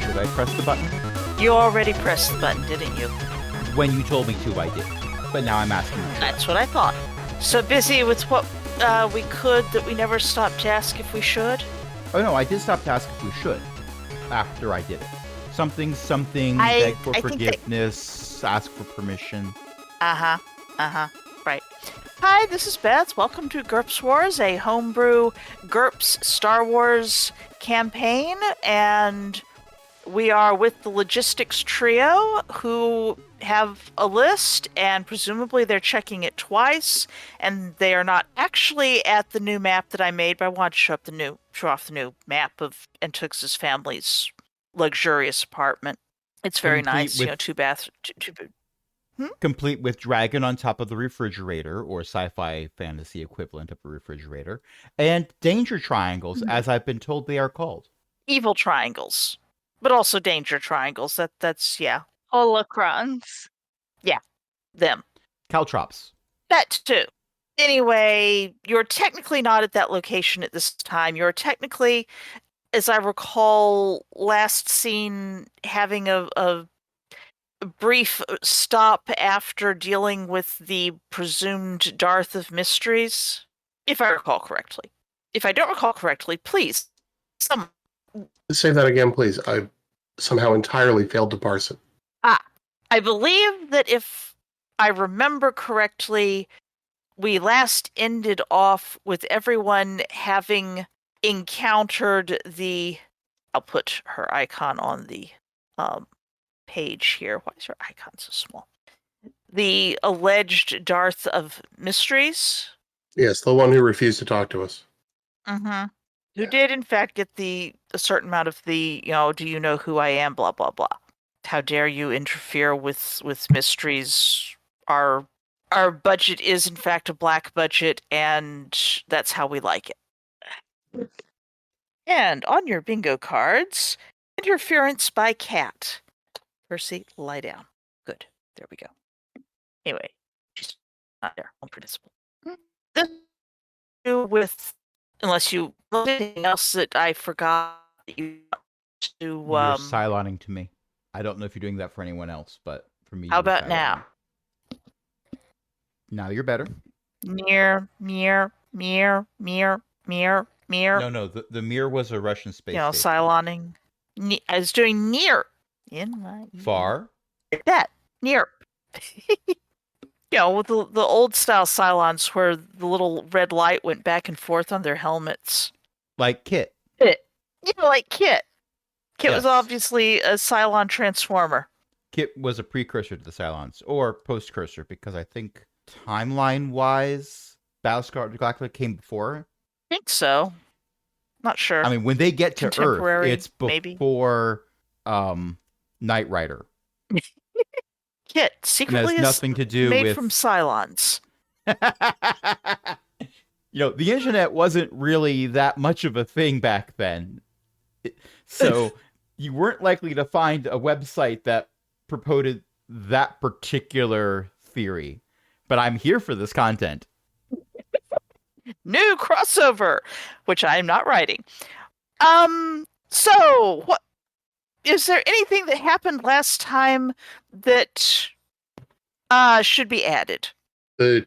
Did I press the button? You already pressed the button, didn't you? When you told me to, I did. But now I'm asking you. That's what I thought. So busy with what we could that we never stopped to ask if we should? Oh no, I did stop to ask if we should. After I did it. Something, beg for forgiveness, ask for permission. Right. Hi, this is Beth. Welcome to GURPS Wars, a homebrew GURPS Star Wars campaign. And we are with the Logistics Trio, who have a list, and presumably they're checking it twice, and they are not actually at the new map that I made, but I wanted to show off the new map of Antux's family's luxurious apartment. It's very nice, two baths. Complete with dragon on top of the refrigerator, or sci-fi fantasy equivalent of a refrigerator, and danger triangles, as I've been told they are called. Evil triangles. But also danger triangles. That's yeah. Holocrons. Yeah, them. Caltrops. That too. Anyway, you're technically not at that location at this time. You're technically, as I recall, last seen having a brief stop after dealing with the presumed Darth of Mysteries, if I recall correctly. If I don't recall correctly, please, someone. Say that again, please. I somehow entirely failed to parse it. I believe that if I remember correctly, we last ended off with everyone having encountered I'll put her icon on the page here. Why is her icon so small? The alleged Darth of Mysteries. Yes, the one who refused to talk to us. Mm-hmm. Who did, in fact, get a certain amount of do you know who I am, blah, blah, blah. How dare you interfere with mysteries? Our budget is, in fact, a black budget, and that's how we like it. And on your bingo cards, interference by cat. Percy, lie down. Good. There we go. Anyway, she's not there. Unpredictable. This do with, unless you anything else that I forgot that you to. You're siloning to me. I don't know if you're doing that for anyone else, but for me. How about now? Now you're better. Near. No, the mirror was a Russian space station. Siloning. I was doing near. In my far. Like that. Near. With the old style Cylons where the little red light went back and forth on their helmets. Like Kit. Like Kit. Kit was Yes. obviously a Cylon transformer. Kit was a precursor to the Cylons, or postcursor, because I think timeline-wise, Battlestar Galactica came before. I think so. Not sure. I mean, when they get to Earth, it's before maybe. Knight Rider. Kit secretly has nothing to do made with from Cylons. The internet wasn't really that much of a thing back then. So you weren't likely to find a website that purported that particular theory. But I'm here for this content. New crossover, which I am not writing. So what is there anything that happened last time that should be added? The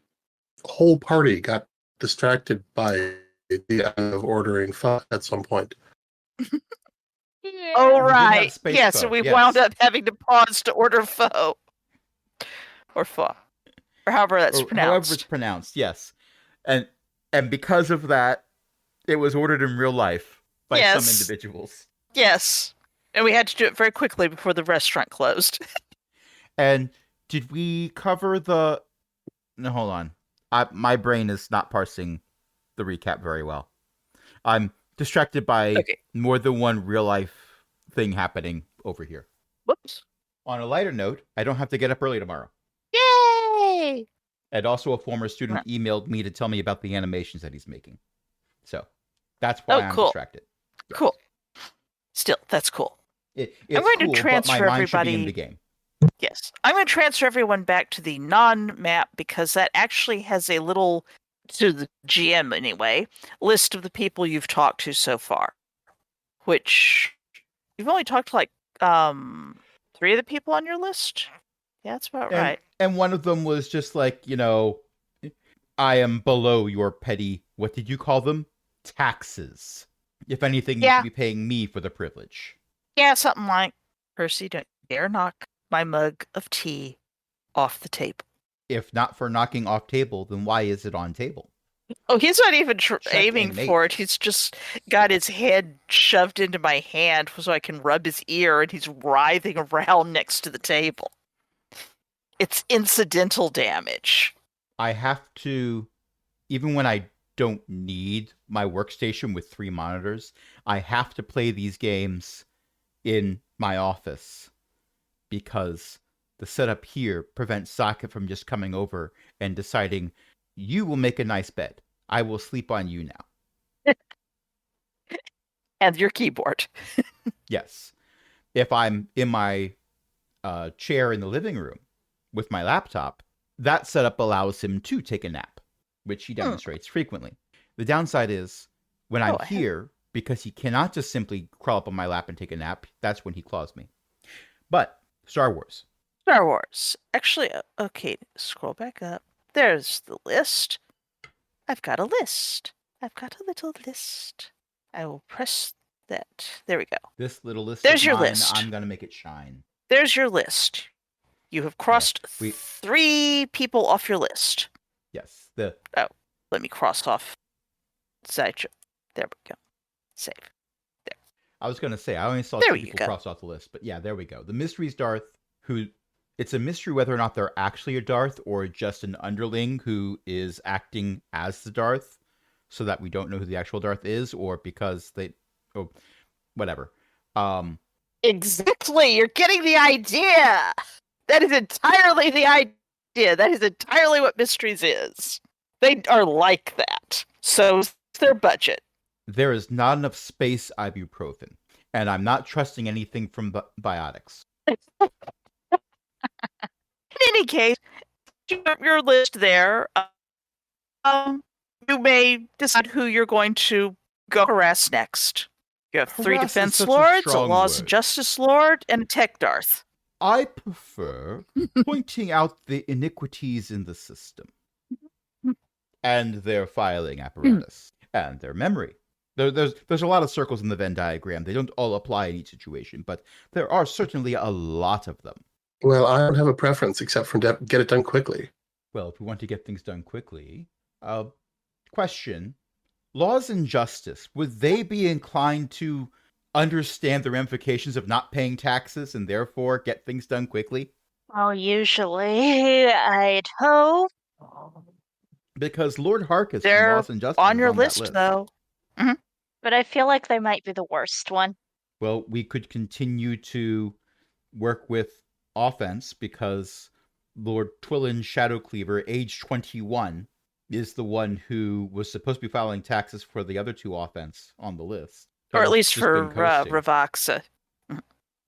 whole party got distracted by the idea of ordering pho at some point. Oh, right. Yes, so we wound up having to pause to order pho. Or pho. Or however that's pronounced. However it's pronounced, yes. And because of that, it was ordered in real life by some individuals. Yes. And we had to do it very quickly before the restaurant closed. And did we cover No, hold on. My brain is not parsing the recap very well. I'm distracted by more than one real life thing happening over here. Whoops. On a lighter note, I don't have to get up early tomorrow. Yay! And also a former student emailed me to tell me about the animations that he's making. So that's why I'm distracted. Yes. Cool. Still, that's cool. It's I'm going cool, to transfer but my mind everybody should be in the game. Yes. I'm going to transfer everyone back to the non-map because that actually has a little, to the GM anyway, list of the people you've talked to so far. Which you've only talked to like three of the people on your list. Yeah, that's about right. And one of them was just like, I am below your petty, what did you call them? Taxes. If anything, you Yeah. should be paying me for the privilege. Yeah, something like, Percy, don't dare knock my mug of tea off the table. If not for knocking off table, then why is it on table? Oh, he's not even aiming and mate. for it. He's just got his head shoved into my hand so I can rub his ear, and he's writhing around next to the table. It's incidental damage. I have to, even when I don't need my workstation with 3 monitors, I have to play these games in my office because the setup here prevents Socket from just coming over and deciding, you will make a nice bed. I will sleep on you now. And your keyboard. Yes. If I'm in my chair in the living room with my laptop, that setup allows him to take a nap, which he demonstrates frequently. The downside is when I'm here, because he cannot just simply crawl up on my lap and take a nap, that's when he claws me. But Star Wars. Star Wars. Actually, okay, scroll back up. There's the list. I've got a list. I've got a little list. I will press that. There we go. This little list There's of your mine, list. I'm going to make it shine. There's your list. You have crossed 3 people off your list. Yes. Let me cross off Sideshow. There we go. Save. There. I was going to say, I only saw 2 people cross off the list, but yeah, there we go. The mystery's Darth, who... It's a mystery whether or not they're actually a Darth or just an underling who is acting as the Darth so that we don't know who the actual Darth is, or because they... Oh, whatever. Exactly! You're getting the idea! That is entirely the idea. That is entirely what Mysteries is. They are like that. So's their budget. There is not enough space ibuprofen, and I'm not trusting anything from biotics. In any case, your list there, you may decide who you're going to go harass next. You have 3 Harass defense is such a lords, a strong laws and word. justice lord, and a tech Darth. I prefer pointing out the iniquities in the system and their filing apparatus and their memory. There's a lot of circles in the Venn diagram. They don't all apply in each situation, but there are certainly a lot of them. Well, I don't have a preference except for get it done quickly. Well, if we want to get things done quickly, question, laws and justice, would they be inclined to understand the ramifications of not paying taxes and therefore get things done quickly? Well, usually, I'd hope. Because Lord Harkus They're from Laws and Justice on is your on that list, though. Mm-hmm. But I feel like they might be the worst one. Well, we could continue to work with offense because Lord Twillin Shadowcleaver, age 21, is the one who was supposed to be filing taxes for the other 2 offense on the list. Or at least for Ravaxa.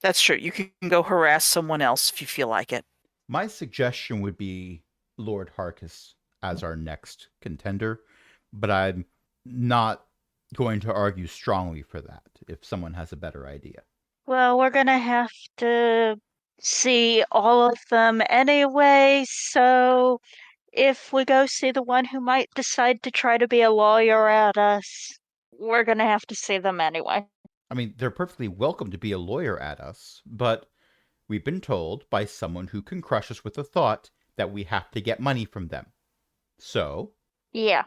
That's true. You can go harass someone else if you feel like it. My suggestion would be Lord Harkus as our next contender, but I'm not going to argue strongly for that if someone has a better idea. Well, we're gonna have to see all of them anyway, so if we go see the one who might decide to try to be a lawyer at us, we're gonna have to see them anyway. I mean, they're perfectly welcome to be a lawyer at us, but we've been told by someone who can crush us with the thought that we have to get money from them. So... Yeah.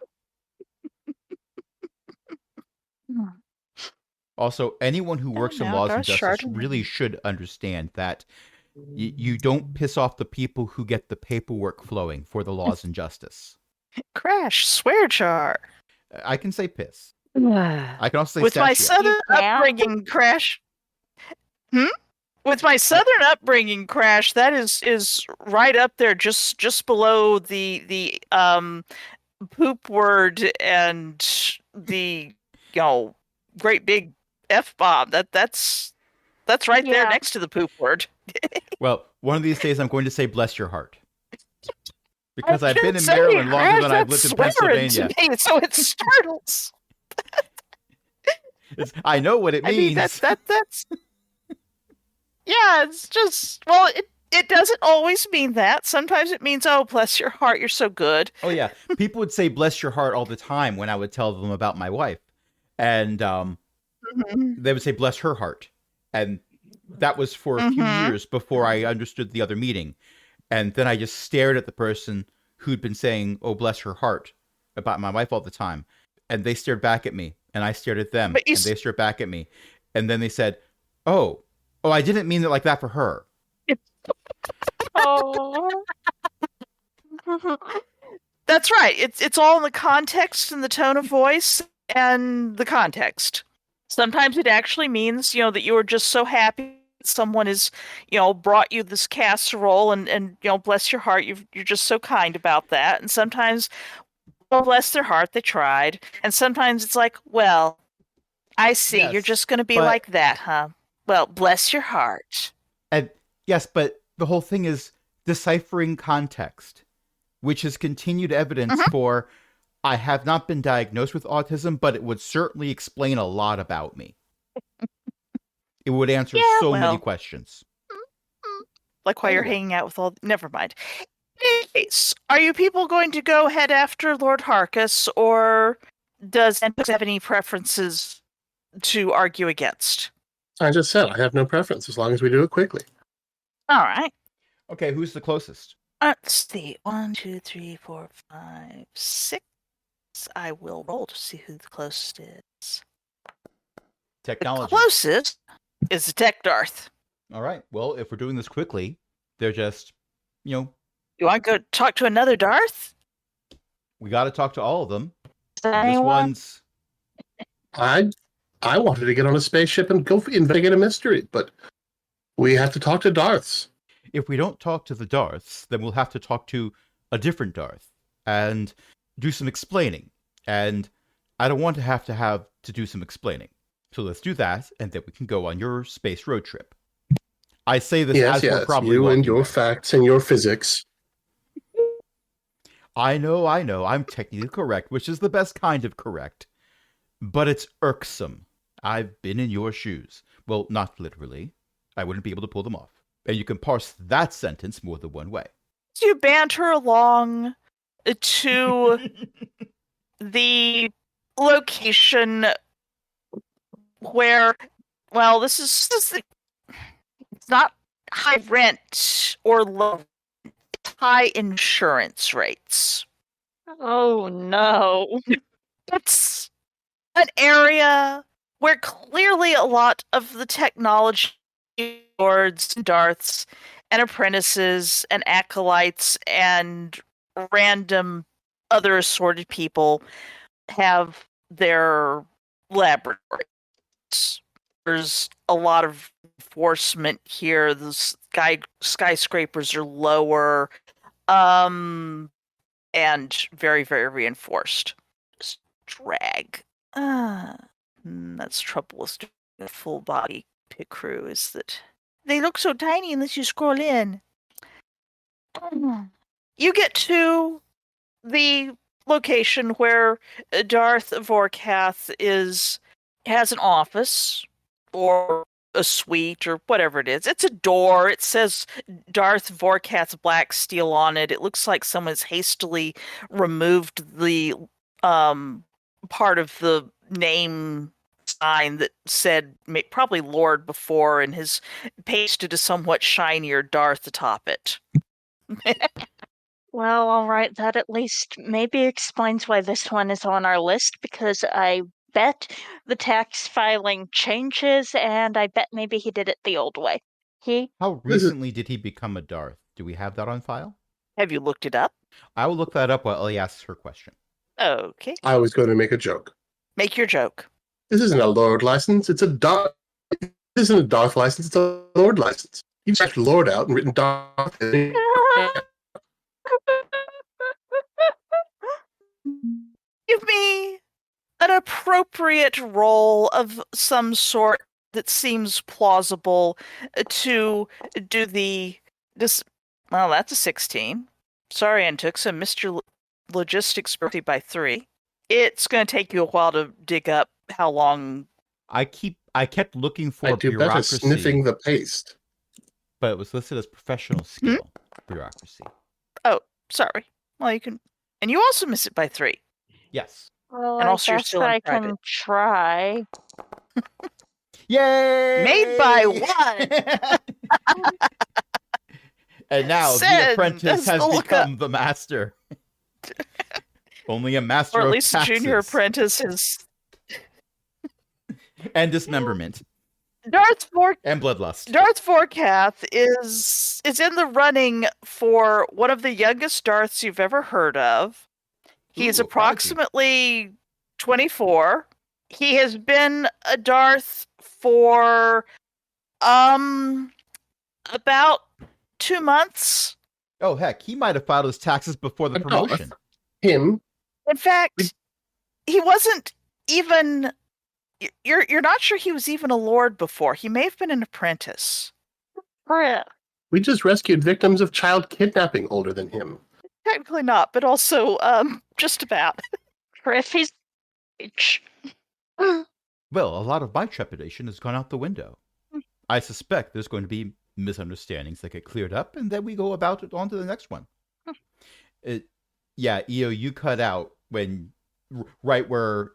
Also, anyone who works in laws and justice really should understand that you don't piss off the people who get the paperwork flowing for the laws and justice. Crash, swear jar. I can say piss. I can also say with my southern upbringing, Crash. With my southern upbringing, Crash, that is right up there, just below the poop word and the great big F-bomb. That's right there next to the poop word. Well, one of these days I'm going to say bless your heart. Because I've been in Maryland longer than I've lived in Pennsylvania. To me, so it startles. I know what it means. I mean, that's Yeah, it's just, well, it doesn't always mean that. Sometimes it means, oh, bless your heart, you're so good. Oh yeah, people would say "bless your heart" all the time when I would tell them about my wife, and they would say "bless her heart," and that was for a few Mm-hmm. years before I understood the other meaning, and then I just stared at the person who'd been saying "oh bless her heart" about my wife all the time, and they stared back at me, and I stared at them, But you, and they stared back at me, and then they said, "Oh, oh, I didn't mean it like that for her." Oh. that's right. It's all in the context and the tone of voice and the context. Sometimes it actually means, that you are just so happy someone has, brought you this casserole and bless your heart, you're just so kind about that. And sometimes, well, bless their heart, they tried. And sometimes it's like, well, I see, you're Yes, just going to be but like that, huh? Well, bless your heart. and yes, but the whole thing is deciphering context, which is continued evidence Mhm. for I have not been diagnosed with autism, but it would certainly explain a lot about me. It would answer Yeah, so many well, questions. like while you're Anyway, hanging out with all, never mind. Anyways, are you people going to go head after Lord Harkus, or does Antux have any preferences to argue against? I just said I have no preference as long as we do it quickly. All right. okay, who's the closest? Let's see. 1, 2, 3, 4, 5, 6. I will roll to see who the closest is. The Technology. closest is the Tech Darth. All right. Well, if we're doing this quickly, they're just, You want to go talk to another Darth? we got to talk to all of them. Is there This anyone? one's I wanted to get on a spaceship and go investigate a mystery, but we have to talk to Darths. if we don't talk to the Darths, then we'll have to talk to a different Darth and do some explaining. And I don't want to have to do some explaining. So let's do that, and then we can go on your space road trip. I say this Yes, as we're yes, probably you and walking your there. facts and your physics. I know, I'm technically correct, which is the best kind of correct. But it's irksome. I've been in your shoes. Well, not literally. I wouldn't be able to pull them off. And you can parse that sentence more than one way. You banter along to the location where, well, this is it's not high rent or low, it's high insurance rates. Oh no. It's an area where clearly a lot of the technology lords, Darths, and apprentices and acolytes and random other assorted people have their laboratories. There's a lot of enforcement here. The skyscrapers are lower, and very, very reinforced. Just drag. That's trouble with doing a full body pit crew is that they look so tiny unless you scroll in. You get to the location where Darth Vorkath has an office or a suite or whatever it is. It's a door. It says Darth Vorkath's black steel on it. It looks like someone's hastily removed the part of the name sign that said probably Lord before and has pasted a somewhat shinier Darth atop it. Well, all right, that at least maybe explains why this one is on our list, because I bet the tax filing changes, and I bet maybe he did it the old way. How recently did he become a Darth? Do we have that on file? Have you looked it up? I will look that up while Ellie asks her question. Okay. I was going to make a joke. Make your joke. This isn't a Lord license, it's a Darth. This isn't a Darth license, it's a Lord license. You've scratched Lord out and written Darth. Give me an appropriate roll of some sort that seems plausible to do this. Well, that's a 16. Sorry, Antux, I missed your logistics birthday by 3. It's going to take you a while to dig up how long. I kept looking for I do better bureaucracy. sniffing the paste. but it was listed as professional skill bureaucracy. Oh, sorry. Well, you can, and you also miss it by 3. Yes. Well, And I also you're guess still in I private. can try. Yay! Made by 1. And now the Send apprentice as has the lookup. become the master. Only a master Or at of least a taxes junior apprentice is and dismemberment Darth and bloodlust. Vorkath is in the running for one of the youngest Darths you've ever heard of. He's Ooh, approximately 24. He has been a Darth for about 2 months. Oh heck, he might have filed his taxes before the A Darth? promotion. Him. In fact, he wasn't even. You're not sure he was even a lord before. He may have been an apprentice. Frick. We just rescued victims of child kidnapping older than him. Technically not, but also just about. If he's age. Well, a lot of my trepidation has gone out the window. I suspect there's going to be misunderstandings that get cleared up, and then we go about it on to the next one. Yeah, EO, you cut out when right where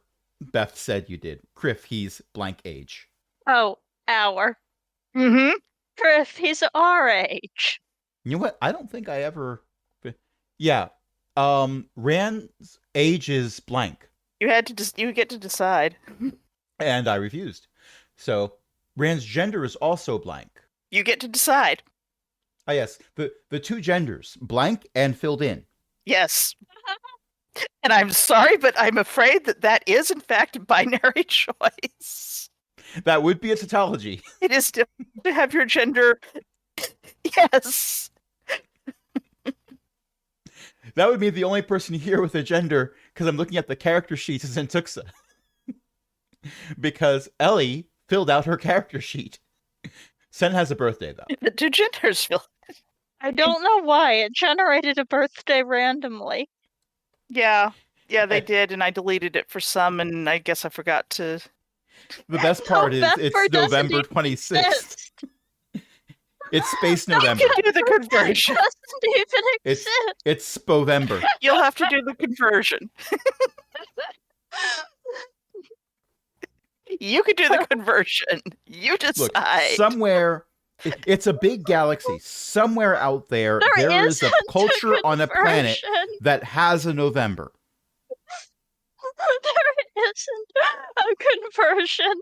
Beth said you did. Criff, he's blank age. Oh, our. Mm-hmm. Griff, he's our age. You know what? I don't think I ever. Yeah, Rand's age is blank, You get to decide. and I refused. So Rand's gender is also blank. You get to decide. Ah, yes, the 2 genders, blank and filled in. Yes. And I'm sorry, but I'm afraid that is in fact a binary choice. That would be a tautology. It is to have your gender. Yes. That would be the only person here with a gender, because I'm looking at the character sheets is Intuxa. Because Ellie filled out her character sheet. Sen has a birthday, though. The 2 genders feel. I don't know why. It generated a birthday randomly. Yeah, they did, and I deleted it for some, and I guess I forgot to. The best part is it's November doesn't November even 26th. exist. It's Space November. You can do the conversion. Doesn't even It's exist. it's Spovember. You'll have to do the conversion. You can do the conversion. You decide. Look, somewhere, it's a big galaxy. Somewhere out there is a isn't culture on a planet conversion. that has a November. There isn't a conversion.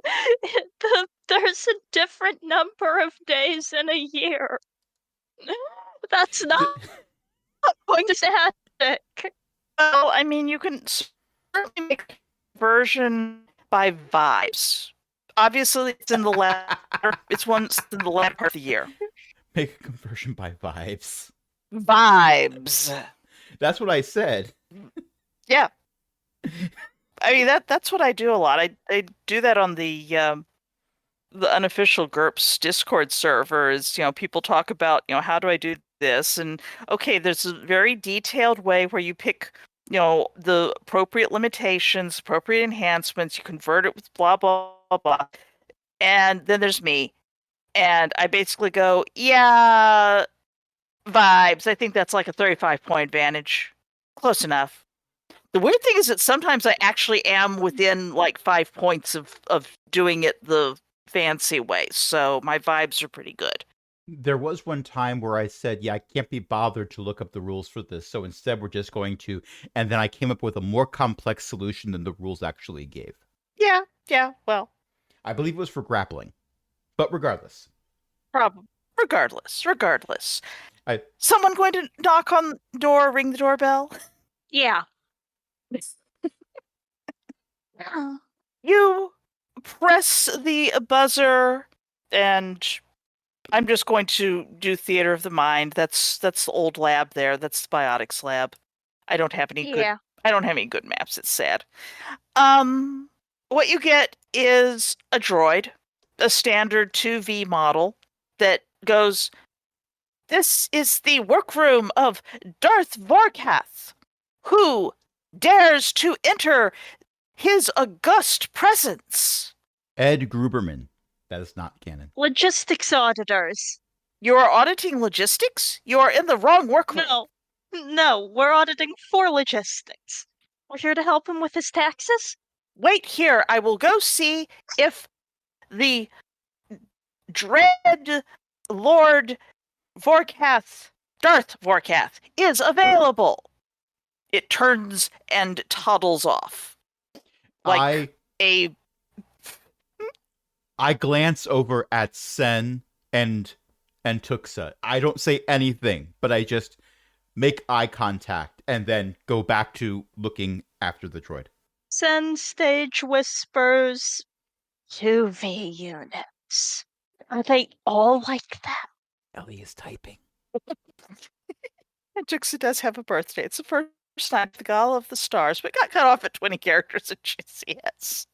There's a different number of days in a year. That's not going to static. Well, I mean, you can certainly make a conversion by vibes. Obviously, it's in the latter. It's once in the latter part of the year. Make a conversion by vibes. Vibes. That's what I said. Yeah. I mean that's what I do a lot. I do that on the unofficial GURPS Discord server. Is people talk about how do I do this, and okay, there's a very detailed way where you pick the appropriate limitations, appropriate enhancements. You convert it with blah blah blah blah, and then there's me, and I basically go vibes. I think that's like a 35-point advantage. Close enough. The weird thing is that sometimes I actually am within like 5 points of doing it the fancy way, so my vibes are pretty good. There was one time where I said, yeah, I can't be bothered to look up the rules for this, so instead we're just going to, and then I came up with a more complex solution than the rules actually gave. Yeah, well. I believe it was for grappling. But regardless. Regardless. I- Someone going to knock on the door, ring the doorbell? Yeah. You press the buzzer, and I'm just going to do theater of the mind. That's the old lab there. That's the biotics lab. I don't have any good maps. It's sad. What you get is a droid, a standard 2V model that goes, "This is the workroom of Darth Vorkath, who dares to enter his august presence." Ed Gruberman. That is not canon. Logistics auditors. You are auditing logistics? You are in the wrong workroom. No, we're auditing for logistics. We're here to help him with his taxes. Wait here. I will go see if the dread Lord Vorkath, Darth Vorkath, is available. It turns and toddles off. Like I glance over at Sen and Tuxa. I don't say anything, but I just make eye contact and then go back to looking after the droid. Sen stage whispers, 2V units. Are they all like that? Ellie is typing. And Juxa does have a birthday. It's the first time the Gala of the Stars, but got cut off at 20 characters.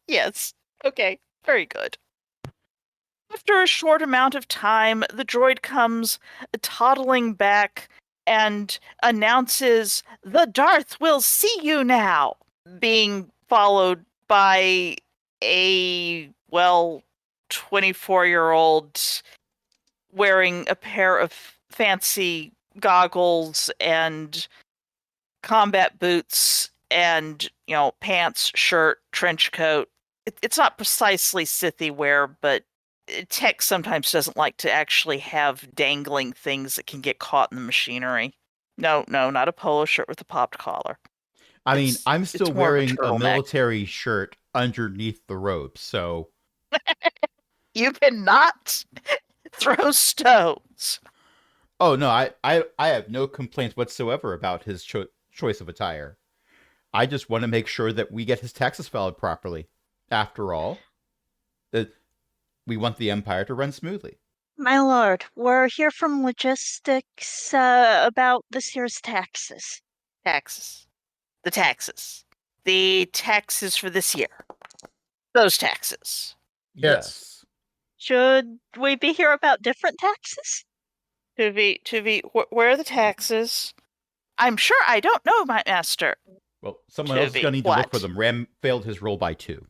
Yes. Okay, very good. After a short amount of time, the droid comes toddling back and announces, "The Darth will see you now," being followed by a, 24-year-old wearing a pair of fancy goggles and combat boots and, pants, shirt, trench coat. It's not precisely Sithy wear, but tech sometimes doesn't like to actually have dangling things that can get caught in the machinery. No, not a polo shirt with a popped collar. I mean, I'm still more of a wearing a turtleneck. military shirt underneath the robe, so You cannot throw stones. Oh no, I have no complaints whatsoever about his choice of attire. I just want to make sure that we get his taxes filed properly. After all, we want the Empire to run smoothly. My lord, we're here from logistics about this year's taxes. Taxes. The taxes. The taxes for this year. Those taxes. Yes. Should we be here about different taxes? 2V, where are the taxes? I'm sure I don't know, my master. Well, someone else is going to need to look for them. Ram failed his roll by 2.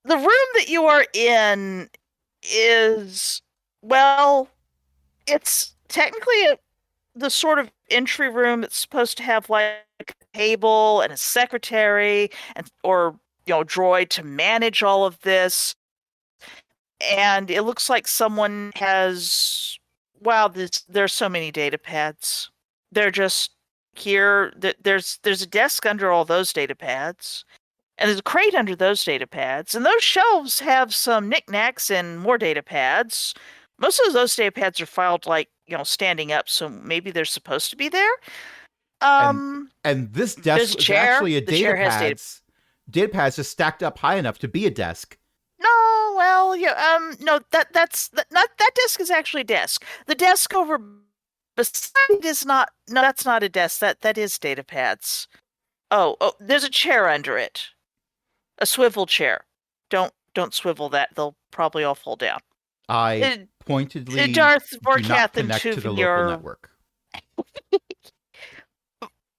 The room that you are in is, it's technically the sort of entry room that's supposed to have like a table and a secretary or droid to manage all of this. And it looks like someone has, there's so many data pads. They're just here. There's a desk under all those data pads. And there's a crate under those data pads. And those shelves have some knickknacks and more data pads. Most of those data pads are filed standing up, so maybe they're supposed to be there. And this desk is actually a data pads. Data pads is stacked up high enough to be a desk. No, no, that's not that desk is actually a desk. The desk over beside it is not. No, that's not a desk. That is data pads. Oh, there's a chair under it. A swivel chair. Don't swivel that. They'll probably all fall down. I pointedly Darth do not Vorkath connect to the local network.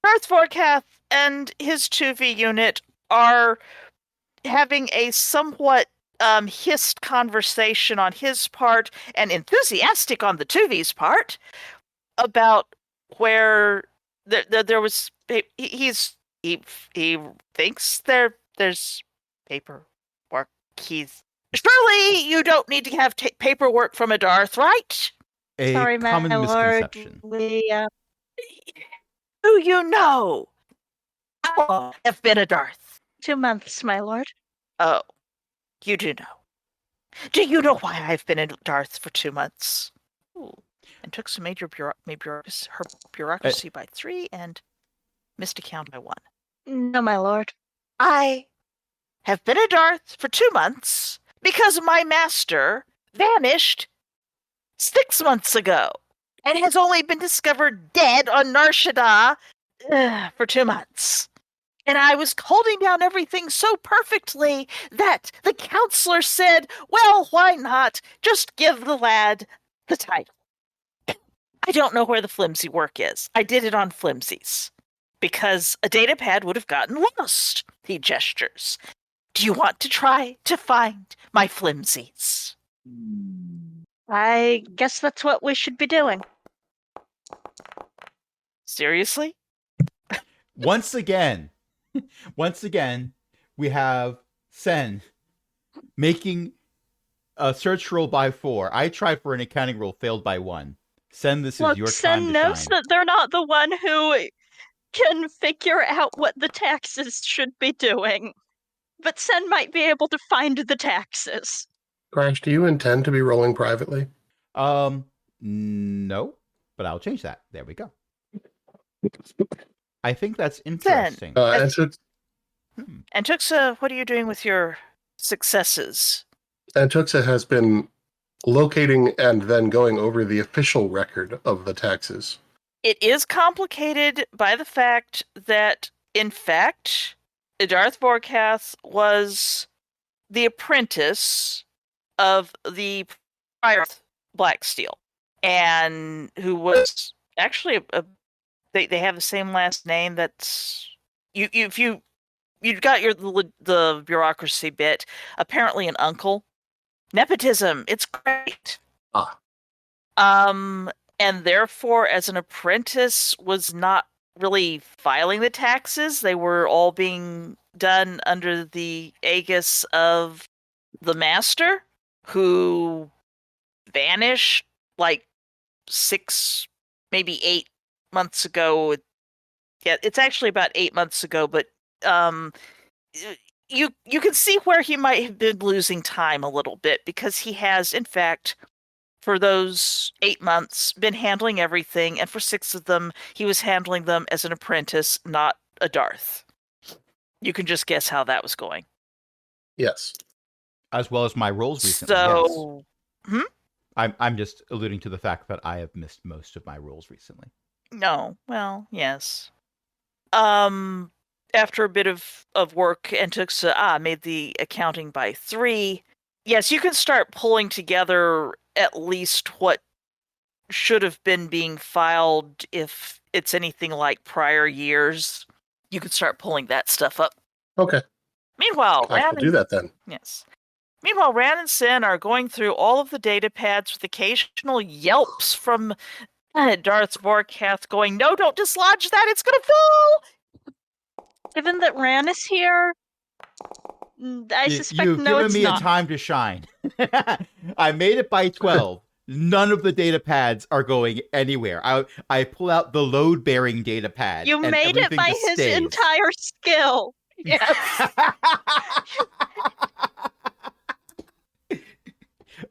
Darth Vorkath and his 2V unit are having a somewhat hissed conversation on his part and enthusiastic on the 2V's part about where there was he thinks there's paperwork. Surely you don't need to have paperwork from a Darth, right? Sorry, common my misconception. Lord. Do you know? How long have been a Darth? 2 months, my lord. Oh, you do know. Do you know why I've been a Darth for 2 months? Ooh. And took some major her bureaucracy by 3 and missed a count by 1. No, my lord. I have been a Darth for 2 months because my master vanished 6 months ago and has only been discovered dead on Nar Shaddaa for 2 months. And I was holding down everything so perfectly that the counselor said, well, why not just give the lad the title? I don't know where the flimsy work is. I did it on flimsies because a data pad would have gotten lost, he gestures. Do you want to try to find my flimsies? I guess that's what we should be doing. Seriously? Once again, we have Sen making a search roll by 4. I tried for an accounting roll, failed by 1. Sen, this is Look, your time Sen to knows shine. that they're not the one who can figure out what the taxes should be doing. But Sen might be able to find the taxes. Crash, do you intend to be rolling privately? No, but I'll change that. There we go. I think that's Sen, interesting. And so and Tuxa, what are you doing with your successes? Antuxa has been locating and then going over the official record of the taxes. It is complicated by the fact that, in fact, Darth Vorkath was the apprentice of the prior Blacksteel, and who was actually they have the same last name. That's if you've got the bureaucracy bit. Apparently, an uncle. Nepotism. It's great. Ah. And therefore, as an apprentice, was not really filing the taxes. They were all being done under the aegis of the master, who vanished like 6, maybe 8 months ago. Yeah, it's actually about 8 months ago, but you can see where he might have been losing time a little bit, because he has, in fact, for those 8 months, been handling everything, and for 6 of them, he was handling them as an apprentice, not a Darth. You can just guess how that was going. Yes. As well as my rolls recently. So, yes. I'm just alluding to the fact that I have missed most of my rolls recently. No, well, yes. After a bit of work, Antuxa made the accounting by 3. Yes, you can start pulling together at least what should have been being filed. If it's anything like prior years, you can start pulling that stuff up. Okay. Meanwhile, I will do that then. Yes. Meanwhile, Ran and Sin are going through all of the data pads with occasional yelps from Darth Vorkath going, "No, don't dislodge that, it's gonna fall!" Given that Ran is here, I suspect You've no, given it's me not. a time to shine. I made it by 12. None of the data pads are going anywhere. I pull out the load-bearing data pad. You and made it everything by just his stays. entire skill. Yes.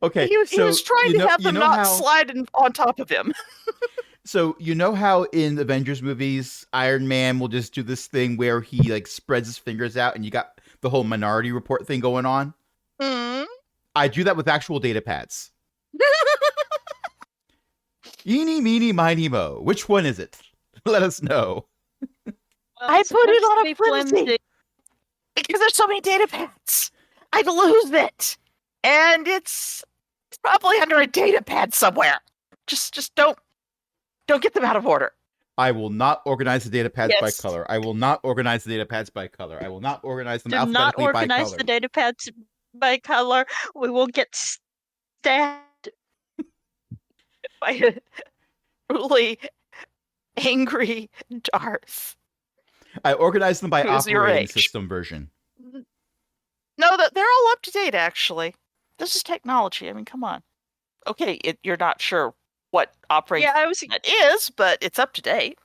Okay, He was trying to have them not slide on top of him. So you know how in Avengers movies, Iron Man will just do this thing where he like spreads his fingers out, and you got the whole Minority Report thing going on? Mm. I do that with actual data pads. Eeny, meeny, miny, mo. Which one is it? Let us know. Well, I it's put it supposed on to a be flimsy. flimsy. Because there's so many data pads. I'd lose it. And it's probably under a data pad somewhere. Just don't get them out of order. I will not organize the data pads by Yes. color. I will not organize the data pads by color. I will not organize them Do not alphabetically by organize color. the data pads by color. We will get stabbed By a truly angry Darth. I organize them by Who's your operating age? system version. No, they're all up to date, actually. This is technology. I mean, come on. Okay, you're not sure what operating Yeah, I was it is, but it's up to date.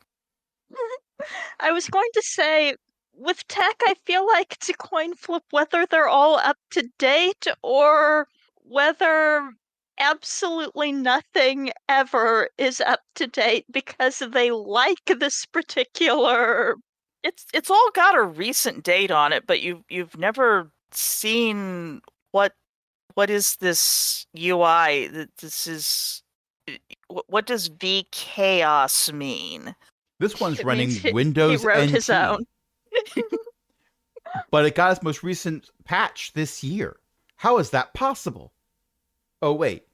going to say, with tech, I feel like it's a coin flip whether they're all up to date or whether absolutely nothing ever is up to date because they like this particular. It's all got a recent date on it, but you've never seen what is this UI? This is what does V chaos mean? This one's It running means he Windows wrote NT, his own. but it got its most recent patch this year. How is that possible? Oh wait,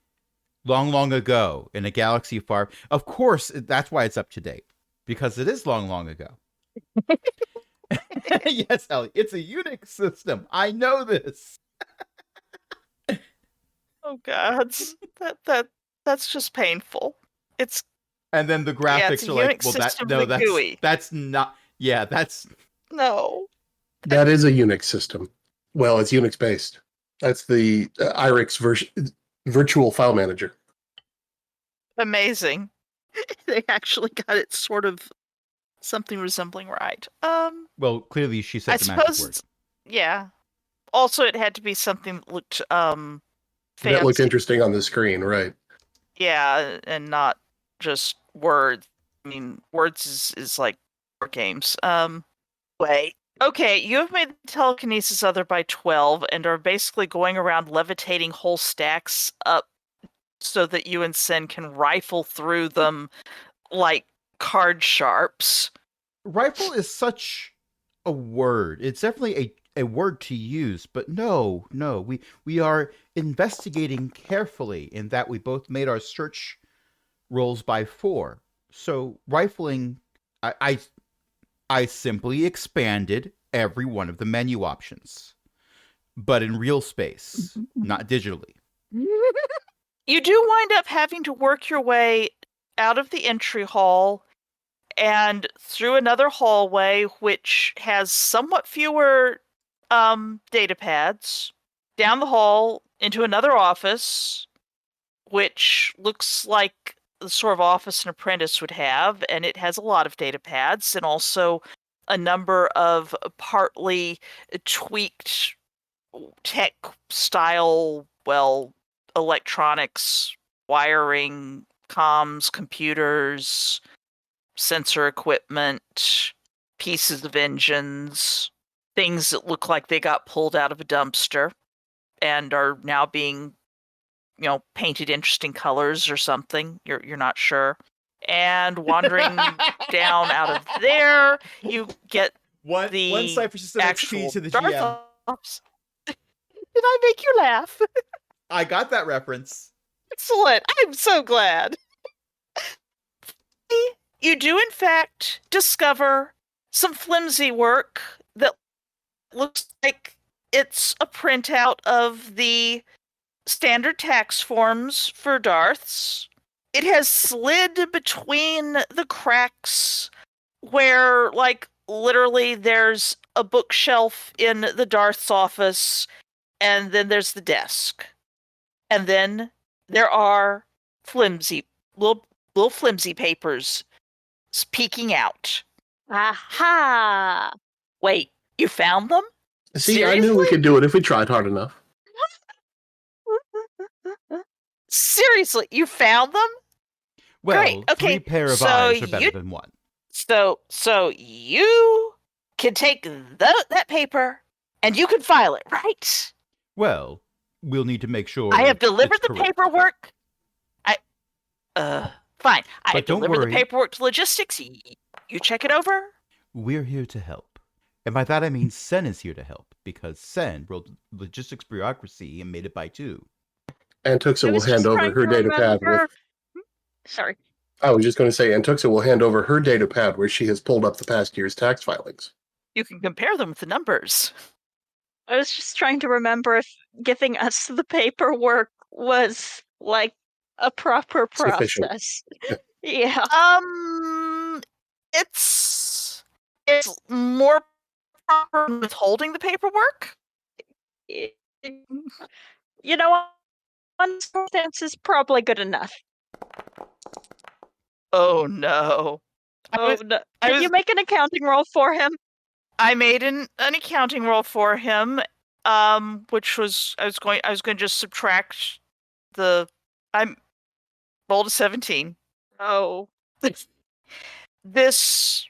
long ago in a galaxy far. Of course, that's why it's up to date, because it is long ago. Yes, Ellie, it's a Unix system. I know this. Oh God, that's just painful. It's And then the yeah, it's graphics a are like, Unix well, system with GUI. that's not. Yeah, that's No. That is a Unix system. Well, it's Unix based. That's the IRIX virtual file manager. Amazing. They actually got it sort of something resembling right. well. Clearly, she I said the magic suppose word. yeah. Also, it had to be something that looked That looked fancy. interesting on the screen, right? Yeah, and not just words. I mean, words is like board games. Wait. Okay, you have made the telekinesis other by 12 and are basically going around levitating whole stacks up so that you and Sen can rifle through them like card sharps. Rifle is such a word. It's definitely a word to use, but no, we are investigating carefully in that we both made our search rolls by 4. So rifling, I I simply expanded every one of the menu options, but in real space, not digitally. You do wind up having to work your way out of the entry hall and through another hallway which has somewhat fewer data pads, down the hall into another office which looks like the sort of office an apprentice would have, and it has a lot of data pads and also a number of partly tweaked tech style, well, electronics, wiring, comms, computers, sensor equipment, pieces of engines, things that look like they got pulled out of a dumpster and are now being, painted interesting colors or something. You're not sure. And wandering down out of there, you get One the cipher system actual XP to the Darth GM. Ops. Did I make you laugh? I got that reference. Excellent. I'm so glad. You do, in fact, discover some flimsy work that looks like it's a printout of the standard tax forms for Darths. It has slid between the cracks where, like, literally there's a bookshelf in the Darth's office, and then there's the desk. And then there are flimsy, little flimsy papers peeking out. Aha! Wait, you found them? See, I knew we could do it if we tried hard enough. Seriously, you found them? Well, Great. Okay, 3 pair of so eyes are better you- than 1. So you can take that paper and you can file it, right? Well, we'll need to make sure I have delivered it's the correct. paperwork. Fine. I But have don't delivered worry. the paperwork to logistics. You check it over. We're here to help. And by that I mean Sen is here to help, because Sen rolled logistics bureaucracy and made it by 2. And Tuxa I will was hand just over trying her to data pad with. remember. Sorry. I was just going to say, and Tuxa will hand over her data pad where she has pulled up the past year's tax filings. You can compare them with the numbers. I was just trying to remember if giving us the paperwork was like a proper Sufficient. process. Yeah. It's more proper than withholding the paperwork. You know, one circumstance is probably good enough. Oh no. Oh, no. Did you make an accounting roll for him? I made an accounting roll for him, which was I was going to just subtract I rolled a 17. Oh. This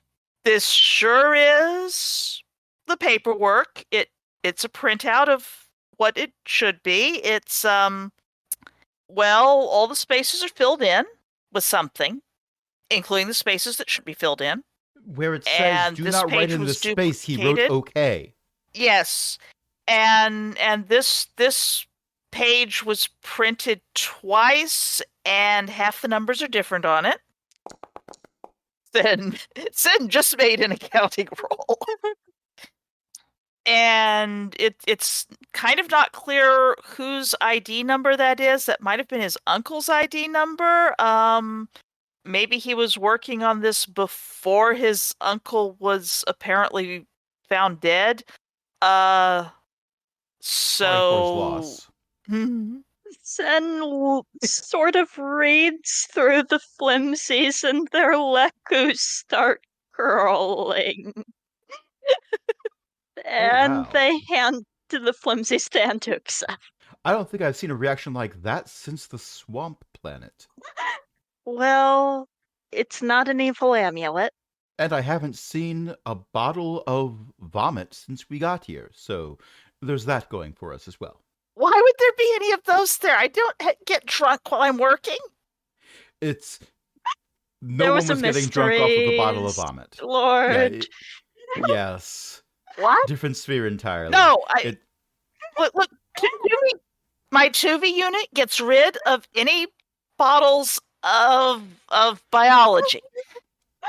sure is the paperwork. It's a printout of what it should be. It's well, all the spaces are filled in with something, including the spaces that should be filled in. Where it says, And do this not write page in the was space, he wrote duplicated. okay. Yes. And this page was printed twice and half the numbers are different on it. Then Sen just made an accounting roll. and it's kind of not clear whose ID number that is. That might have been his uncle's ID number. Maybe he was working on this before his uncle was apparently found dead. Sorry for his So loss. Sen sort of reads through the flimsies and their lecus start curling. And wow. they hand to the flimsies to hand to accept. I don't think I've seen a reaction like that since the Swamp Planet. Well, it's not an evil amulet. And I haven't seen a bottle of vomit since we got here, so there's that going for us as well. why would there be any of those there? I don't get drunk while I'm working. It's... There No was one a was getting drunk off of a bottle of mysteries, vomit. Yeah, Lord. yes. What? Different sphere entirely. No, It- look. My Tuvi unit gets rid of any bottles of biology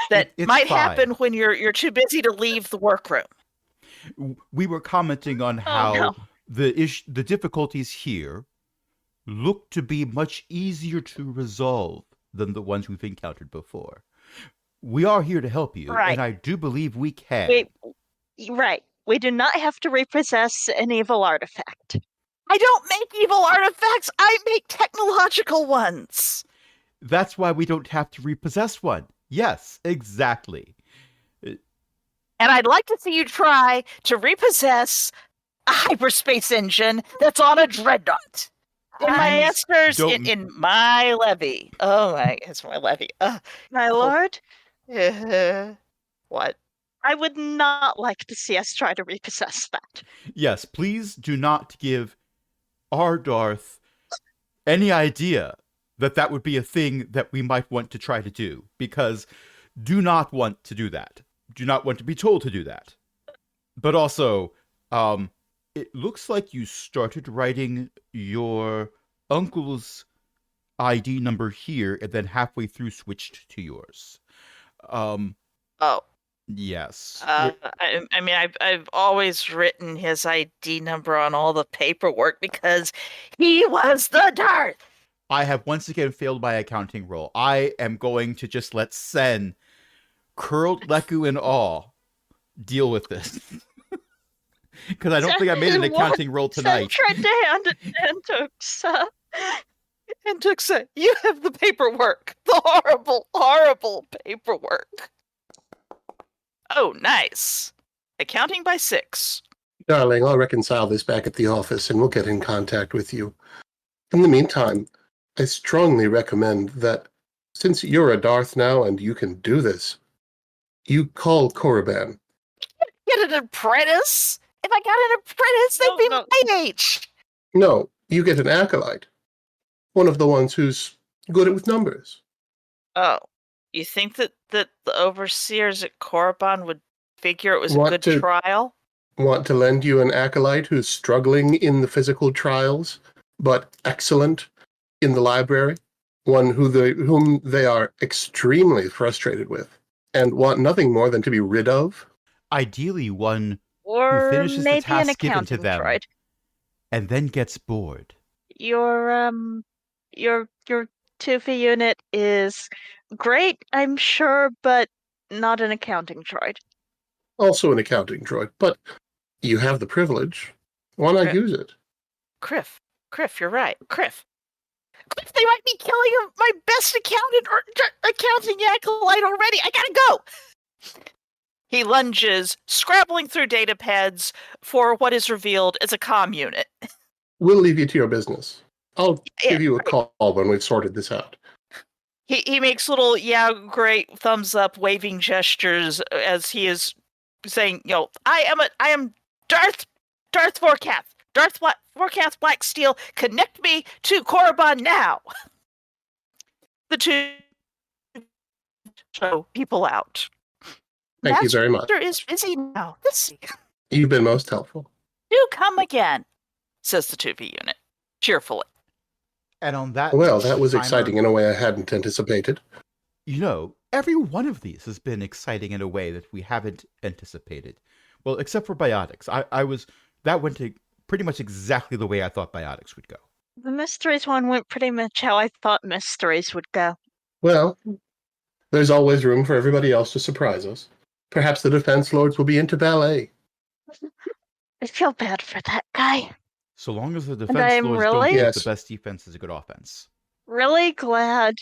that it's might fine. happen when you're too busy to leave the workroom. We were commenting on how no. the difficulties here look to be much easier to resolve than the ones we've encountered before. We are here to help you, Right. and I do believe we can. Right. We do not have to repossess an evil artifact. I don't make evil artifacts. I make technological ones. That's why we don't have to repossess one. Yes, exactly. And I'd like to see you try to repossess a hyperspace engine that's on a dreadnought. In my Please esters, don't- in my levy. Oh my, it's my levy. My lord, What? I would not like to see us try to repossess that. Yes, please do not give our Darth any idea that that would be a thing that we might want to try to do, because do not want to do that. Do not want to be told to do that. But also, it looks like you started writing your uncle's ID number here and then halfway through switched to yours. Oh. Yes. I mean, I've always written his ID number on all the paperwork because he was the Darth. I have once again failed my accounting roll. I am going to just let Sen, curled Leku and all, deal with this. Because I don't think I made an What? accounting roll Sen tonight. tried to hand it to Tuxa. And Tuxa, you have the paperwork. The horrible, horrible paperwork. Oh, nice. Accounting by 6. Darling, I'll reconcile this back at the office and we'll get in contact with you. In the meantime, I strongly recommend that since you're a Darth now and you can do this, you call Korriban. Get an apprentice? If I got an apprentice, they'd be No. my age. No, you get an acolyte. One of the ones who's good with numbers. Oh, you think that the overseers at Korriban would figure it was Want a good to- trial? Want to lend you an acolyte who's struggling in the physical trials, but excellent in the library? One whom they are extremely frustrated with and want nothing more than to be rid of? Ideally, one Or finishes the maybe an task given to accounting them. droid. and then gets bored. Your Tufi unit is great, I'm sure, but not an accounting droid. Also an accounting droid, but you have the privilege. Why not Right. use it? Criff, you're right. Criff, they might be killing my best accountant or accounting acolyte already. I gotta go. He lunges, scrabbling through data pads for what is revealed as a comm unit. We'll leave you to your business. I'll Yeah, give you a right. call when we've sorted this out. He makes little great thumbs up waving gestures as he is saying, I am Darth Forecath. Forecath Black Steel, connect me to Korriban now. The two show people out. Thank you very much. Master is busy now. You've been most helpful. Do come again, says the 2V unit, cheerfully. And on that Well, that was timer, exciting in a way I hadn't anticipated. Every one of these has been exciting in a way that we haven't anticipated. Well, except for biotics. That went to pretty much exactly the way I thought biotics would go. The mysteries one went pretty much how I thought mysteries would go. Well, there's always room for everybody else to surprise us. Perhaps the defense lords will be into ballet. I feel bad for that guy. So long as the I'm defense lords don't really- think Yes. the best defense is a good offense. Really glad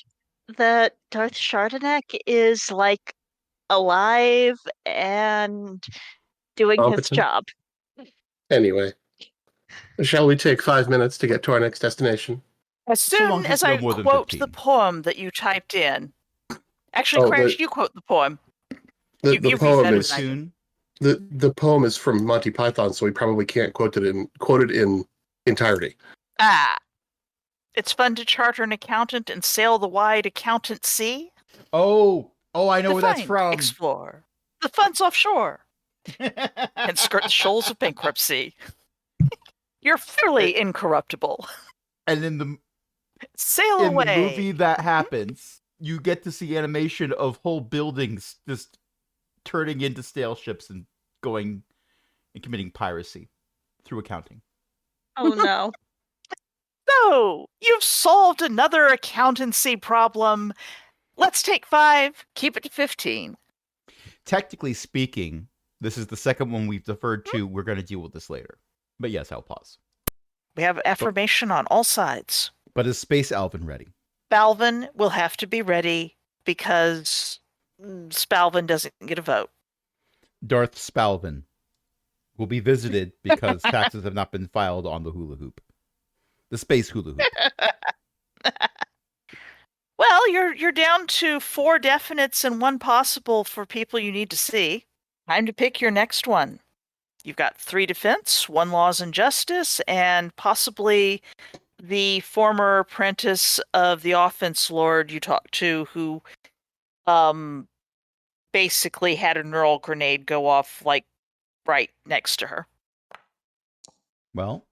that Darth Chardonnay is like alive and doing his Competent. job. Anyway, shall we take 5 minutes to get to our next destination? As So long soon as as no I more than quote the 15. poem that you typed in. Actually, Oh, Crash, the- you quote the poem. The, You- the you poem better is than I do. Soon. the poem is from Monty Python, so we probably can't quote it in entirety. Ah. It's fun to charter an accountant and sail the wide accountant sea. Oh, I know where that's Define, from. Explore. The fun's offshore. And skirt the shoals of bankruptcy. You're fairly incorruptible. And in the Sail in away. the movie that happens, you get to see animation of whole buildings just turning into stale ships and going and committing piracy through accounting. Oh no. So, you've solved another accountancy problem. Let's take 5, keep it to 15. Technically speaking, this is the second one we've deferred to. We're going to deal with this later. But yes, I'll pause. We have affirmation on all sides. But is Space Alvin ready? Spalvin will have to be ready because Spalvin doesn't get a vote. Darth Spalvin will be visited because taxes have not been filed on the hula hoop. The space hula hoop. Well, you're down to 4 definites and 1 possible for people you need to see. Time to pick your next one. You've got 3 defense, 1 laws and justice, and possibly the former apprentice of the offense lord you talked to who basically had a neural grenade go off like right next to her. Well,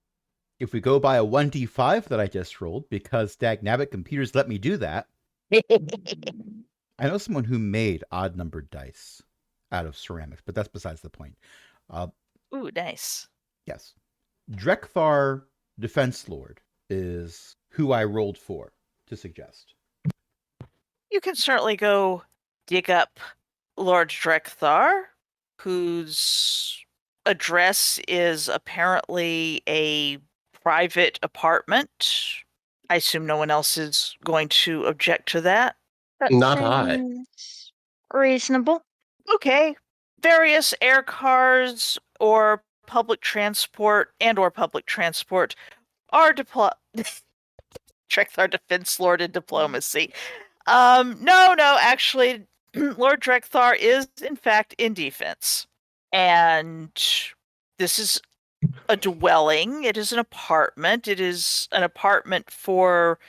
if we go by a 1d5 that I just rolled, because dagnabbit computers let me do that, I know someone who made odd-numbered dice out of ceramics, but that's besides the point. Ooh, nice. Yes. Drekthar Defense Lord is who I rolled for to suggest. You can certainly go dig up Lord Drekthar, whose address is apparently a private apartment. I assume no one else is going to object to that. That Not I. seems reasonable. Okay. Various air cars or public transport are Drekthar Defense Lord in diplomacy. No, actually, Lord Drekthar is in fact in defense. And this is a dwelling. It is an apartment. It is an apartment for,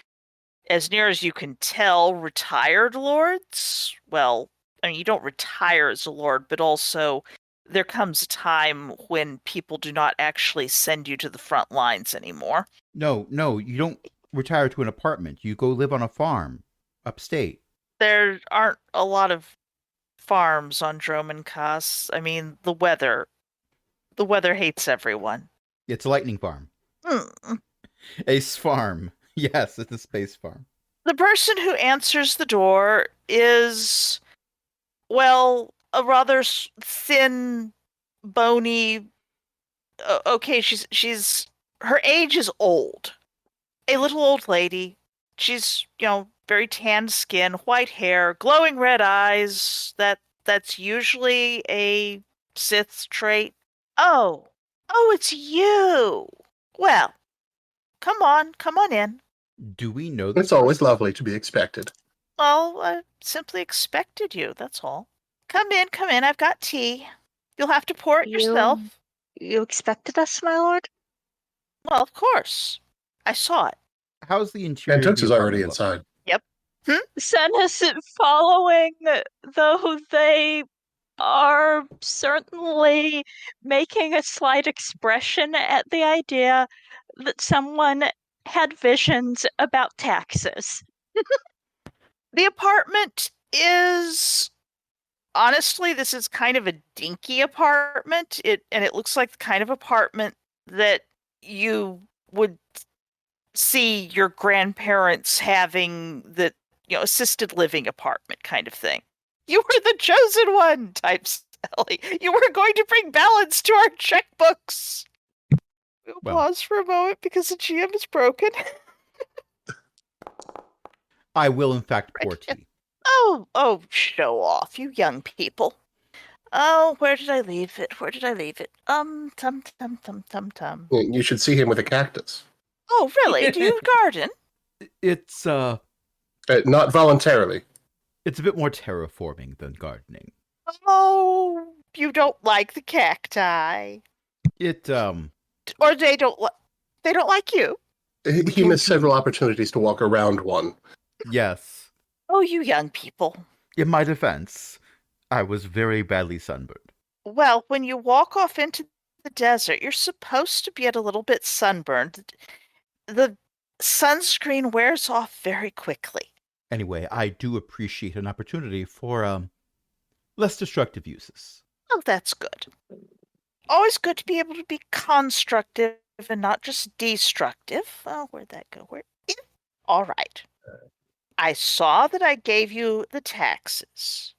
as near as you can tell, retired lords. Well, I mean, you don't retire as a lord, but also there comes a time when people do not actually send you to the front lines anymore. No, you don't retire to an apartment. You go live on a farm upstate. There aren't a lot of farms on Dromankas. I mean, the weather hates everyone. It's a lightning farm. A farm. Yes, it's a space farm. The person who answers the door is, well, a rather thin, bony. Okay, she's her age is old. A little old lady. She's, very tanned skin, white hair, glowing red eyes. That's usually a Sith's trait. Oh, it's you. Well, come on in. Do we know this? It's always person? lovely to be expected. Well, I simply expected you, that's all. Come in, I've got tea. You'll have to pour it yourself. You expected us, my lord? Well, of course. I saw it. How's the interior? And of Tux the is already apartment look? inside. Senescent following, though they are certainly making a slight expression at the idea that someone had visions about taxes. The apartment is honestly, this is kind of a dinky apartment. It looks like the kind of apartment that you would see your grandparents having, the assisted living apartment kind of thing. You were the chosen one, types Ellie. You were going to bring balance to our checkbooks. We'll Well. pause for a moment because the GM is broken. I will, in fact, pour Right. tea. Oh, show off, you young people. Oh, where did I leave it? Tum, tum, tum, tum, tum. You should see him with a cactus. Oh, really? Do you garden? It's Not voluntarily. it's a bit more terraforming than gardening. Oh, you don't like the cacti. It Or they don't like you. He missed several opportunities to walk around one. yes. Oh, you young people. In my defense, I was very badly sunburned. Well, when you walk off into the desert, you're supposed to get a little bit sunburned. The sunscreen wears off very quickly. Anyway, I do appreciate an opportunity for less destructive uses. Oh, that's good. Always good to be able to be constructive and not just destructive. Oh, where'd that go? All right. I saw that I gave you the taxes.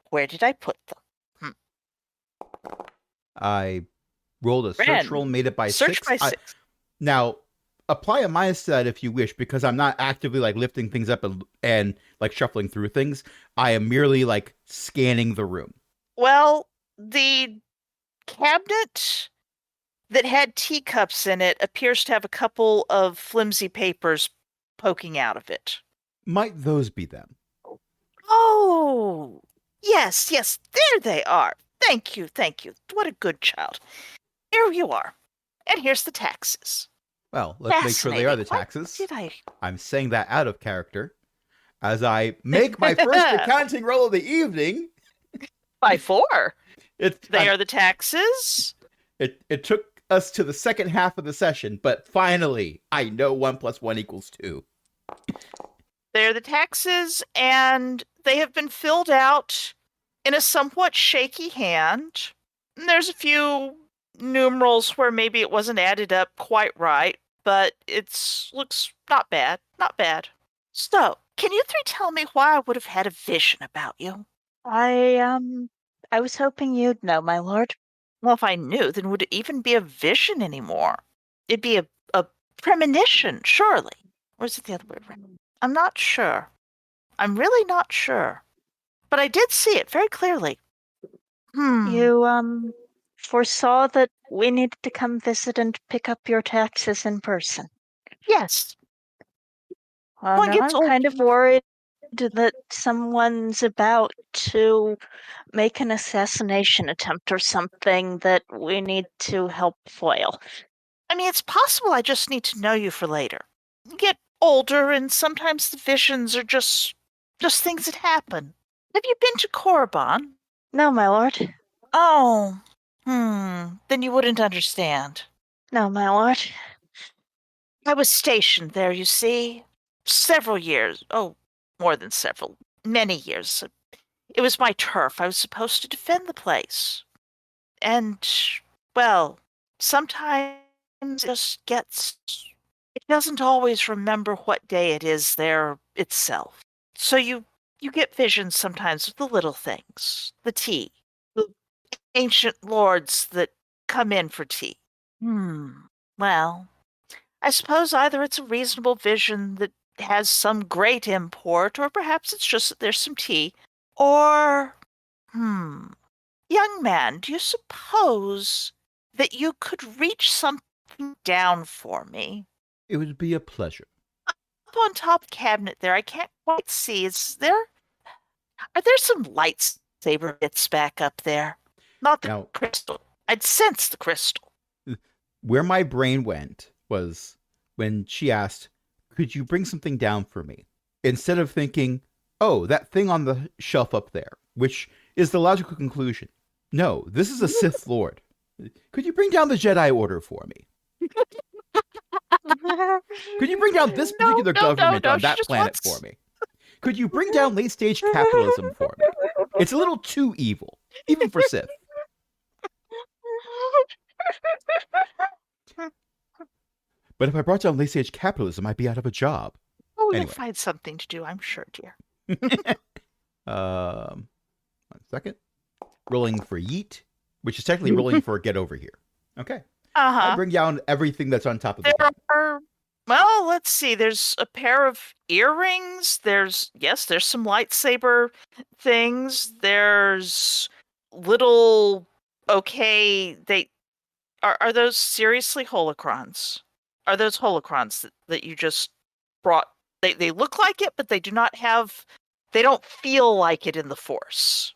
Where did I put them? I rolled a search Ren, roll, made it by Search 6. by 6. Now, apply a minus to that if you wish, because I'm not actively like lifting things up and like shuffling through things. I am merely like scanning the room. Well, the cabinet that had teacups in it appears to have a couple of flimsy papers poking out of it. Might those be them? Oh, yes, there they are. Thank you. What a good child. Here you are. And here's the taxes. Well, let's make sure they are the Fascinating. taxes. What did I? I'm saying that out of character as I make my first accounting roll of the evening. By 4. They I'm- are the taxes. It took us to the second half of the session, but finally, I know 1 + 1 = 2. They're the taxes, and they have been filled out in a somewhat shaky hand. And there's a few numerals where maybe it wasn't added up quite right, but it looks not bad. So, can you 3 tell me why I would have had a vision about you? I was hoping you'd know, my lord. Well, if I knew, then would it even be a vision anymore? It'd be a premonition, surely. Or is it the other way around? I'm not sure. I'm really not sure. But I did see it very clearly. You foresaw that we needed to come visit and pick up your taxes in person. Yes. Well, Well, it now gets I'm old. kind of worried that someone's about to make an assassination attempt or something that we need to help foil. I mean, it's possible I just need to know you for later. You get older, and sometimes the visions are just things that happen. Have you been to Korriban? No, my lord. Oh. Then you wouldn't understand. No, my lord. I was stationed there, you see. Several years. Oh, more than several. Many years. It was my turf. I was supposed to defend the place. And, well, sometimes it just gets... It doesn't always remember what day it is there itself. So you get visions sometimes of the little things. The tea. The ancient lords that come in for tea. Well, I suppose either it's a reasonable vision that has some great import, or perhaps it's just that there's some tea. Or, young man, do you suppose that you could reach something down for me? It would be a pleasure. Up on top of the cabinet there, I can't quite see. Are there some lightsaber bits back up there? Not the Now- crystal. I'd sense the crystal. Where my brain went was when she asked, "Could you bring something down for me?" Instead of thinking, "Oh, that thing on the shelf up there," which is the logical conclusion. No, this is a Sith Lord. Could you bring down the Jedi Order for me? Could you bring down this particular government on she that just planet wants- for me? Could you bring down late-stage capitalism for me? It's a little too evil, even for Sith. But if I brought down late-stage capitalism, I'd be out of a job. Oh, you'll Anyway. find something to do, I'm sure, dear. 1 second. Rolling for yeet, which is technically rolling for get over here. Okay. I Uh-huh. bring down everything that's on top of the There pile. are, well, let's see. There's a pair of earrings. There's some lightsaber things. There's little, okay, are those seriously holocrons? Are those holocrons that you just brought? They look like it, but they don't feel like it in the Force.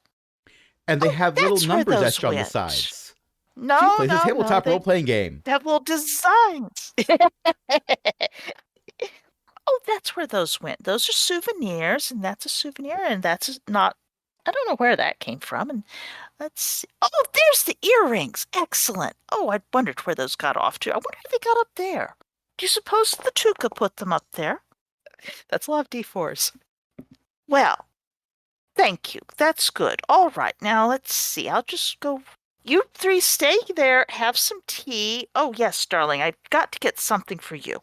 And they Oh, have little that's where numbers those etched on the went. sides. No, See, plays a no, tabletop no. role-playing game. They have little designs. Oh, that's where those went. Those are souvenirs, and that's a souvenir, and that's not. I don't know where that came from. And let's see. Oh, there's the earrings. Excellent. Oh, I wondered where those got off to. I wonder how they got up there. Do you suppose the Tuca put them up there? That's a lot of D4s. Well, thank you. That's good. All right, now let's see. I'll just go. You three stay there, have some tea. Oh, yes, darling, I've got to get something for you.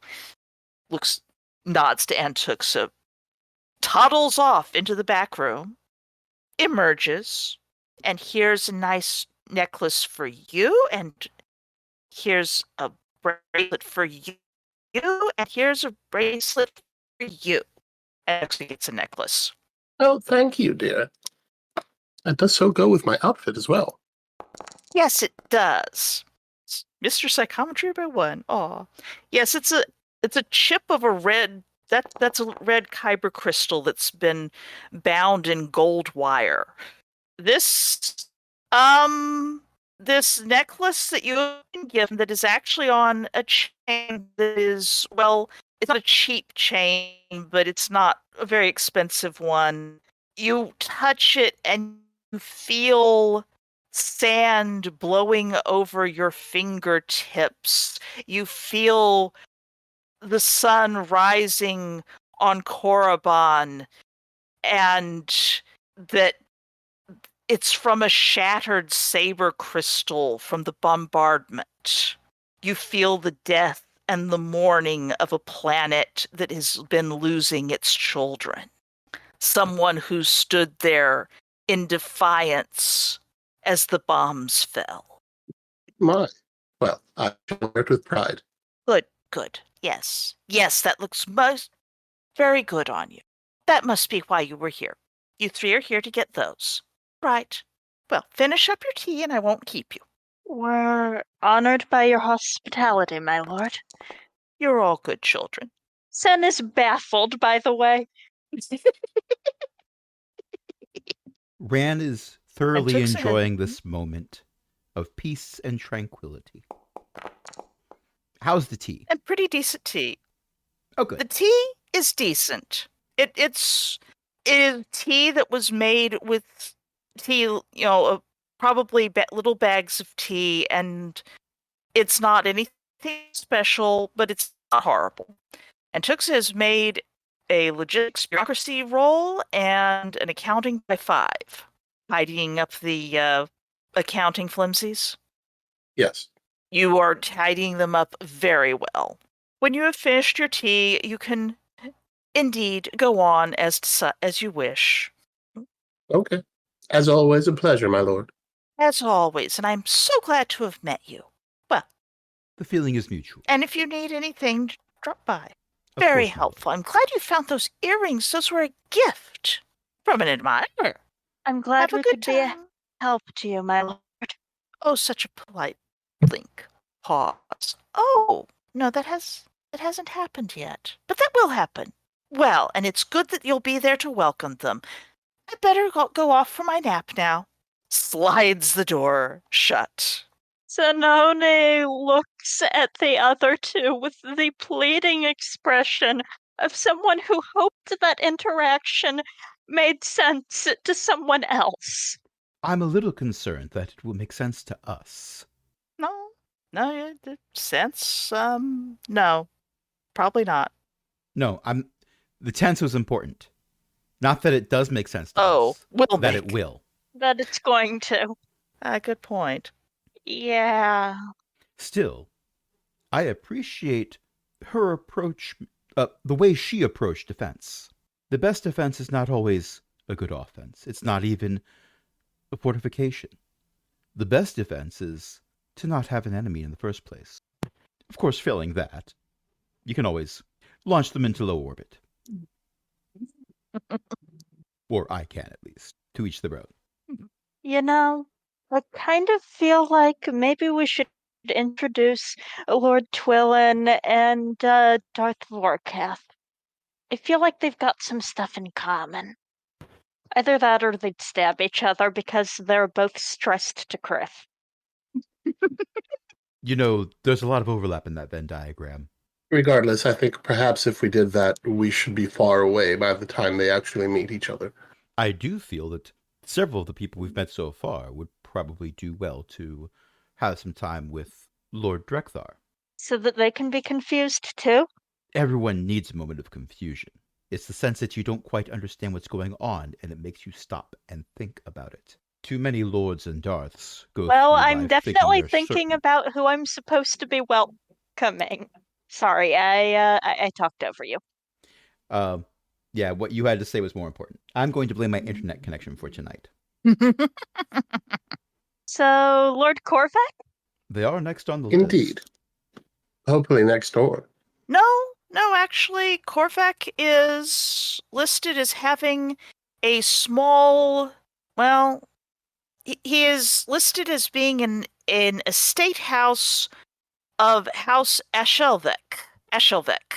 Nods to Antuxa, toddles off into the back room, emerges, and here's a nice necklace for you, and here's a bracelet for you, and here's a bracelet for you. And actually gets a necklace. Oh, thank you, dear. That does so go with my outfit as well. Yes, it does. Mr. Psychometry by 1. Aw. Yes, it's a chip of a red that's a red kyber crystal that's been bound in gold wire. This this necklace that you've been given that is actually on a chain that is, well, it's not a cheap chain, but it's not a very expensive one. You touch it and you feel sand blowing over your fingertips. You feel the sun rising on Korriban, and that it's from a shattered saber crystal from the bombardment. You feel the death and the mourning of a planet that has been losing its children. Someone who stood there in defiance as the bombs fell. My. Well, I shall wear it with pride. Good. Yes, that looks very good on you. That must be why you were here. You three are here to get those. Right. Well, finish up your tea and I won't keep you. We're honored by your hospitality, my lord. You're all good children. Sen is baffled, by the way. Rand is thoroughly took some- enjoying this moment of peace and tranquility. How's the tea? And pretty decent tea. Oh, good. The tea is decent. It is tea that was made with tea, probably little bags of tea, and it's not anything special, but it's not horrible. And Tux has made a legit bureaucracy roll and an accounting by 5, tidying up the accounting flimsies. Yes. You are tidying them up very well. When you have finished your tea, you can indeed go on as you wish. Okay. As always, a pleasure, my lord. As always, and I'm so glad to have met you. Well, The feeling is mutual. and if you need anything, drop by. Of Very course, my lord. helpful. I'm glad you found those earrings. Those were a gift from an admirer. I'm glad Have a we good could be a time. help to you, my lord. Oh, such a polite blink. Pause. Oh, no, that hasn't happened yet. But that will happen. Well, and it's good that you'll be there to welcome them. I better go off for my nap now. Slides the door shut. Zanoni looks at the other two with the pleading expression of someone who hoped that interaction made sense to someone else. I'm a little concerned that it will make sense to us. No, sense, no, probably not. No, the tense was important. Not that it does make sense to Oh, us. will That make. it will. But it's going to. Good point. Yeah. Still, I appreciate her approach, the way she approached defense. The best defense is not always a good offense. It's not even a fortification. The best defense is to not have an enemy in the first place. Of course, failing that, you can always launch them into low orbit. Or I can, at least. To each their own. You know, I kind of feel like maybe we should introduce Lord Twillin and Darth Vorkath. I feel like they've got some stuff in common. Either that or they'd stab each other because they're both stressed to criff. You know, there's a lot of overlap in that Venn diagram. Regardless, I think perhaps if we did that, we should be far away by the time they actually meet each other. I do feel that several of the people we've met so far would probably do well to have some time with Lord Drekthar. So that they can be confused too? Everyone needs a moment of confusion. It's the sense that you don't quite understand what's going on, and it makes you stop and think about it. Too many lords and Darths go Well, through I'm life definitely they're thinking certain. about who I'm supposed to be welcoming. Sorry, I talked over you. Yeah, what you had to say was more important. I'm going to blame my internet connection for tonight. So, Lord Korvac? They are next on the list. Indeed. Hopefully next door. No, actually, Korvac is listed as having a small. Well, he is listed as being in an estate house of House Ashelvek. Ashelvek.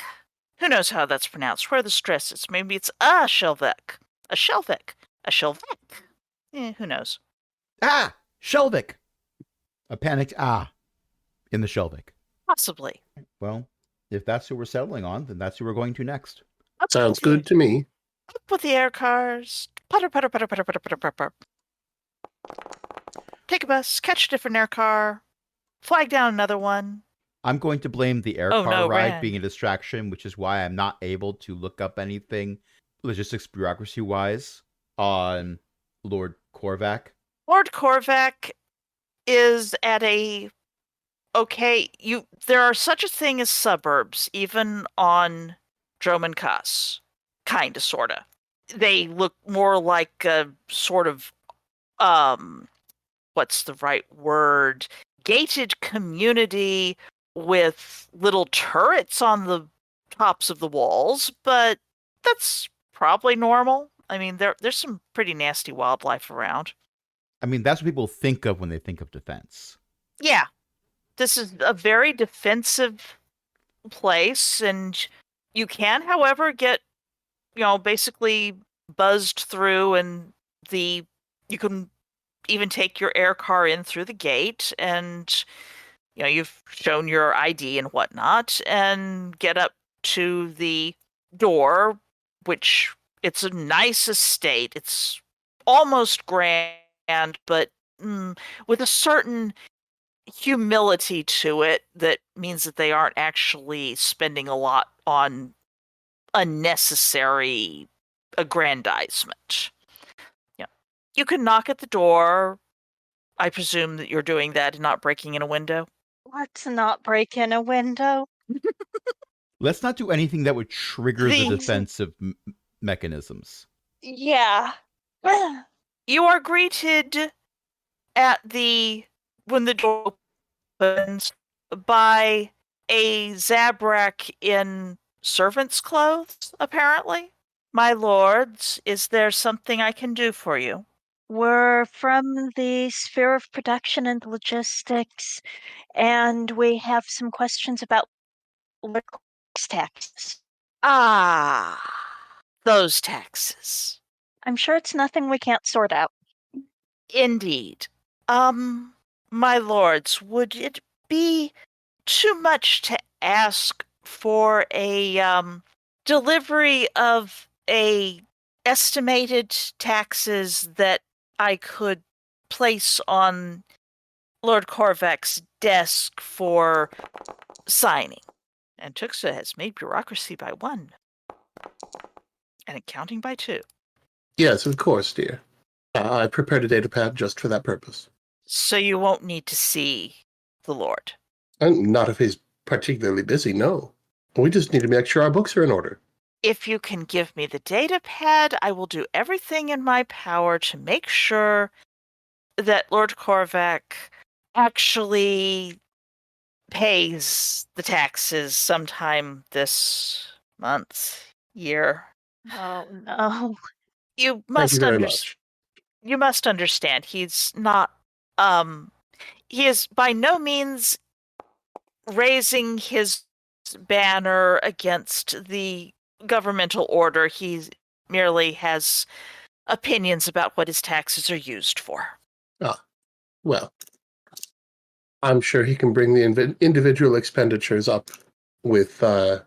Who knows how that's pronounced? Where the stress is? Maybe it's Ashelvek. Ashelvek. Ashelvek. Who knows? Ah! Shelvik! A panicked in the Shelvik. Possibly. Well, if that's who we're settling on, then that's who we're going to next. Sounds good to me. Up with the air cars. Putter, putter, putter, putter, putter, putter, putter. Take a bus, catch a different air car, flag down another one. I'm going to blame the air Oh, car no, ride Ren. being a distraction, which is why I'm not able to look up anything logistics bureaucracy-wise on Lord Korvac. Lord Korvac is at a there are such a thing as suburbs, even on Droman Kas. Kinda, sorta. They look more like a sort of what's the right word? Gated community with little turrets on the tops of the walls, but that's probably normal. I mean, there's some pretty nasty wildlife around. I mean, that's what people think of when they think of defense. Yeah. This is a very defensive place, and you can, however, get, basically buzzed through, and you can even take your air car in through the gate, and you've shown your ID and whatnot, and get up to the door, which it's a nice estate. It's almost grand, but with a certain humility to it that means that they aren't actually spending a lot on unnecessary aggrandizement. You can knock at the door. I presume that you're doing that and not breaking in a window. Let's not break in a window. Let's not do anything that would trigger the defensive mechanisms. Yeah. You are greeted when the door opens by a Zabrak in servant's clothes, apparently. My lords, is there something I can do for you? We're from the sphere of production and logistics, and we have some questions about Lord Korvac's taxes. Ah, those taxes. I'm sure it's nothing we can't sort out. Indeed. My lords, would it be too much to ask for a delivery of a estimated taxes that I could place on Lord Korvac's desk for signing? And Tuxa has made bureaucracy by 1 and accounting by 2. Yes, of course, dear. I prepared a data pad just for that purpose. So you won't need to see the Lord. And not if he's particularly busy, no. We just need to make sure our books are in order. If you can give me the data pad, I will do everything in my power to make sure that Lord Korvac actually pays the taxes sometime this month, year. Oh no. You Thank you must very much. You must understand he's not he is by no means raising his banner against the governmental order. He merely has opinions about what his taxes are used for. Well, I'm sure he can bring the individual expenditures up with the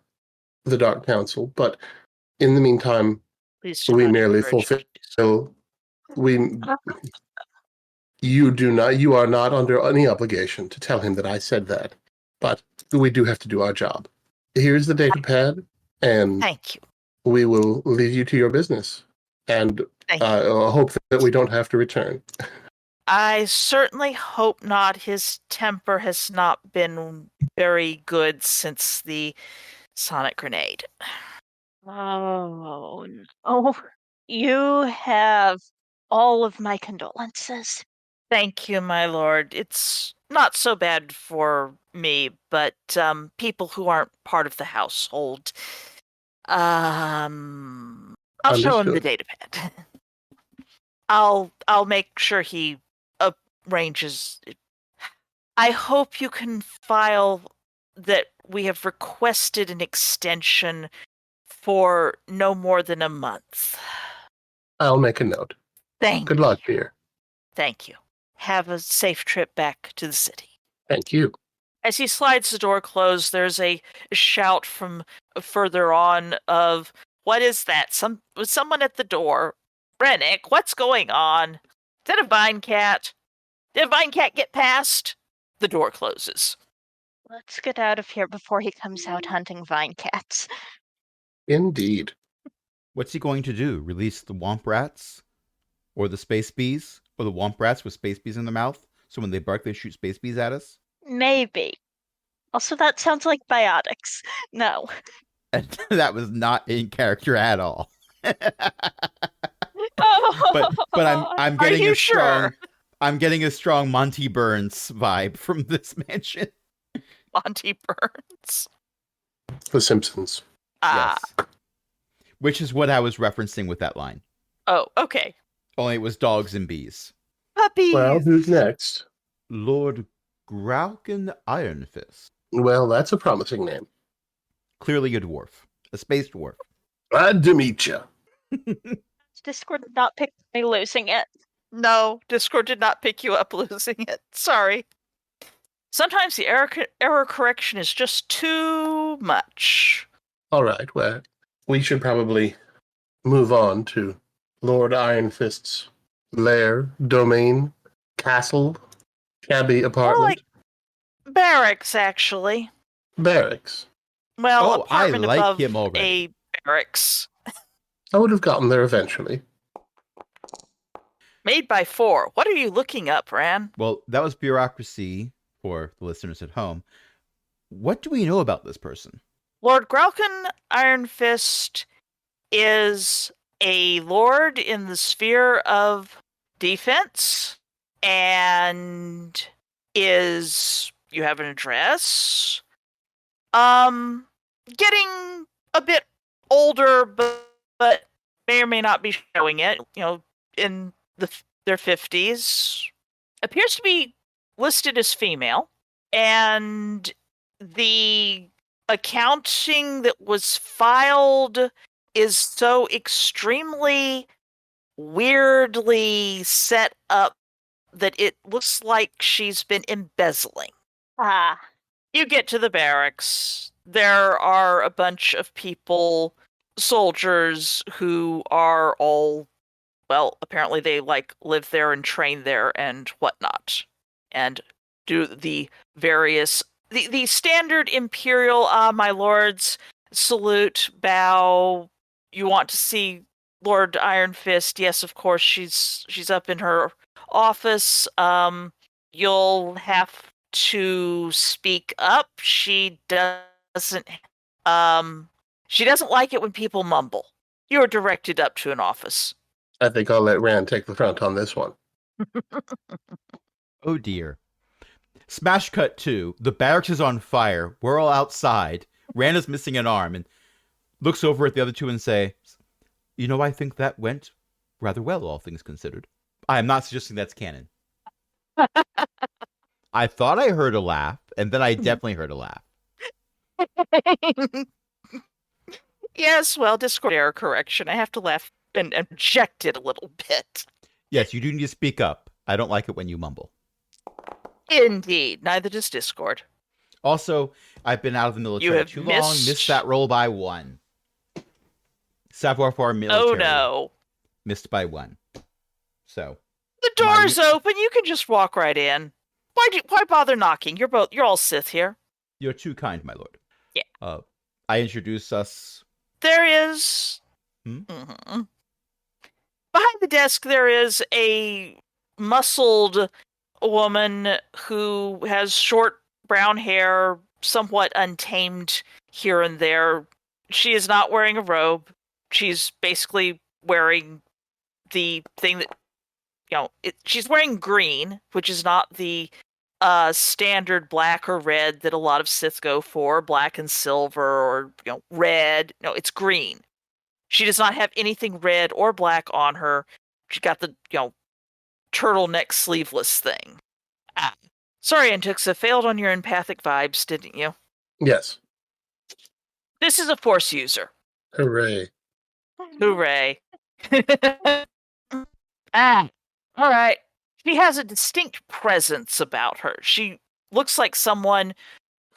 Dark Council, but in the meantime, Please do we not merely encourage him to do so. fulfill. We, you are not under any obligation to tell him that I said that, but we do have to do our job. Here's the data pad, and Thank you. we will leave you to your business. And Thank you. I hope that we don't have to return. I certainly hope not. His temper has not been very good since the sonic grenade. Oh no. You have all of my condolences. Thank you, my lord. It's not so bad for me, but people who aren't part of the household. I'll show him the Understood. data pad. I'll make sure he arranges. I hope you can file that we have requested an extension for no more than a month. I'll make a note. Thank Good luck, dear. Thank you. Have a safe trip back to the city. Thank you. As he slides the door closed, there's a shout from further on of, "What is that? Was someone at the door? Rennick, what's going on? Is that a vine cat? Did a vine cat get past?" The door closes. Let's get out of here before he comes out hunting vine cats. Indeed. What's he going to do? Release the womp rats? Or the space bees? Or the womp rats with space bees in their mouth? So when they bark, they shoot space bees at us? Maybe. Also, that sounds like biotics. No. And that was not in character at all. Oh, but I'm Are getting you a strong sure? I'm getting a strong Monty Burns vibe from this mansion. Monty Burns. The Simpsons. Ah. Yes. Which is what I was referencing with that line. Oh, okay. Only it was dogs and bees. Puppies. Well, who's next? Lord Grauken Ironfist. Well, that's a promising name. Clearly a dwarf. A space dwarf. Glad to meet you. Discord did not pick me losing it. No, Discord did not pick you up losing it. Sorry. Sometimes the error correction is just too much. All right, well, we should probably move on to Lord Ironfist's lair, domain, castle, shabby More apartment, like barracks, actually. barracks. Well, Oh, I apartment like above him already. a barracks. I would have gotten there eventually. Made by 4. What are you looking up, Ran? Well, that was bureaucracy for the listeners at home. What do we know about this person? Lord Grauken Ironfist is a lord in the sphere of defense and is, you have an address, getting a bit older, but may or may not be showing it, in their 50s, appears to be listed as female, and the accounting that was filed is so extremely weirdly set up that it looks like she's been embezzling. Ah. You get to the barracks. There are a bunch of people, soldiers, who are all, well, apparently they live there and train there and whatnot, and do the various the standard imperial my lords, salute, bow. You want to see Lord Iron Fist, yes, of course, she's up in her office. You'll have to speak up. Um she doesn't like it when people mumble. You're directed up to an office. I think I'll let Rand take the front on this one. Oh dear. Smash cut 2. The barracks is on fire. We're all outside. Rand is missing an arm and looks over at the other two and say, "You know, I think that went rather well, all things considered." I am not suggesting that's canon. I thought I heard a laugh, and then I definitely heard a laugh. Yes, well, Discord error correction. I have to laugh and project it a little bit. Yes, you do need to speak up. I don't like it when you mumble. Indeed. Neither does Discord. Also, I've been out of the military have too long. Missed that roll by 1. Savoir-faire military. Oh no. Missed by 1. So The door's open. You can just walk right in. Why bother knocking? You're all Sith here. you're too kind, my lord. Yeah. I introduce us. There is. Hmm? Behind the desk, there is a muscled woman who has short brown hair, somewhat untamed here and there. She is not wearing a robe. She's basically wearing the thing that, she's wearing green, which is not the standard black or red that a lot of Sith go for, black and silver, or red. No, it's green. She does not have anything red or black on her. She got the turtleneck sleeveless thing. Sorry, Antuxa, failed on your empathic vibes, didn't you? Yes. This is a Force user. Hooray. Hooray. All right. She has a distinct presence about her. She looks like someone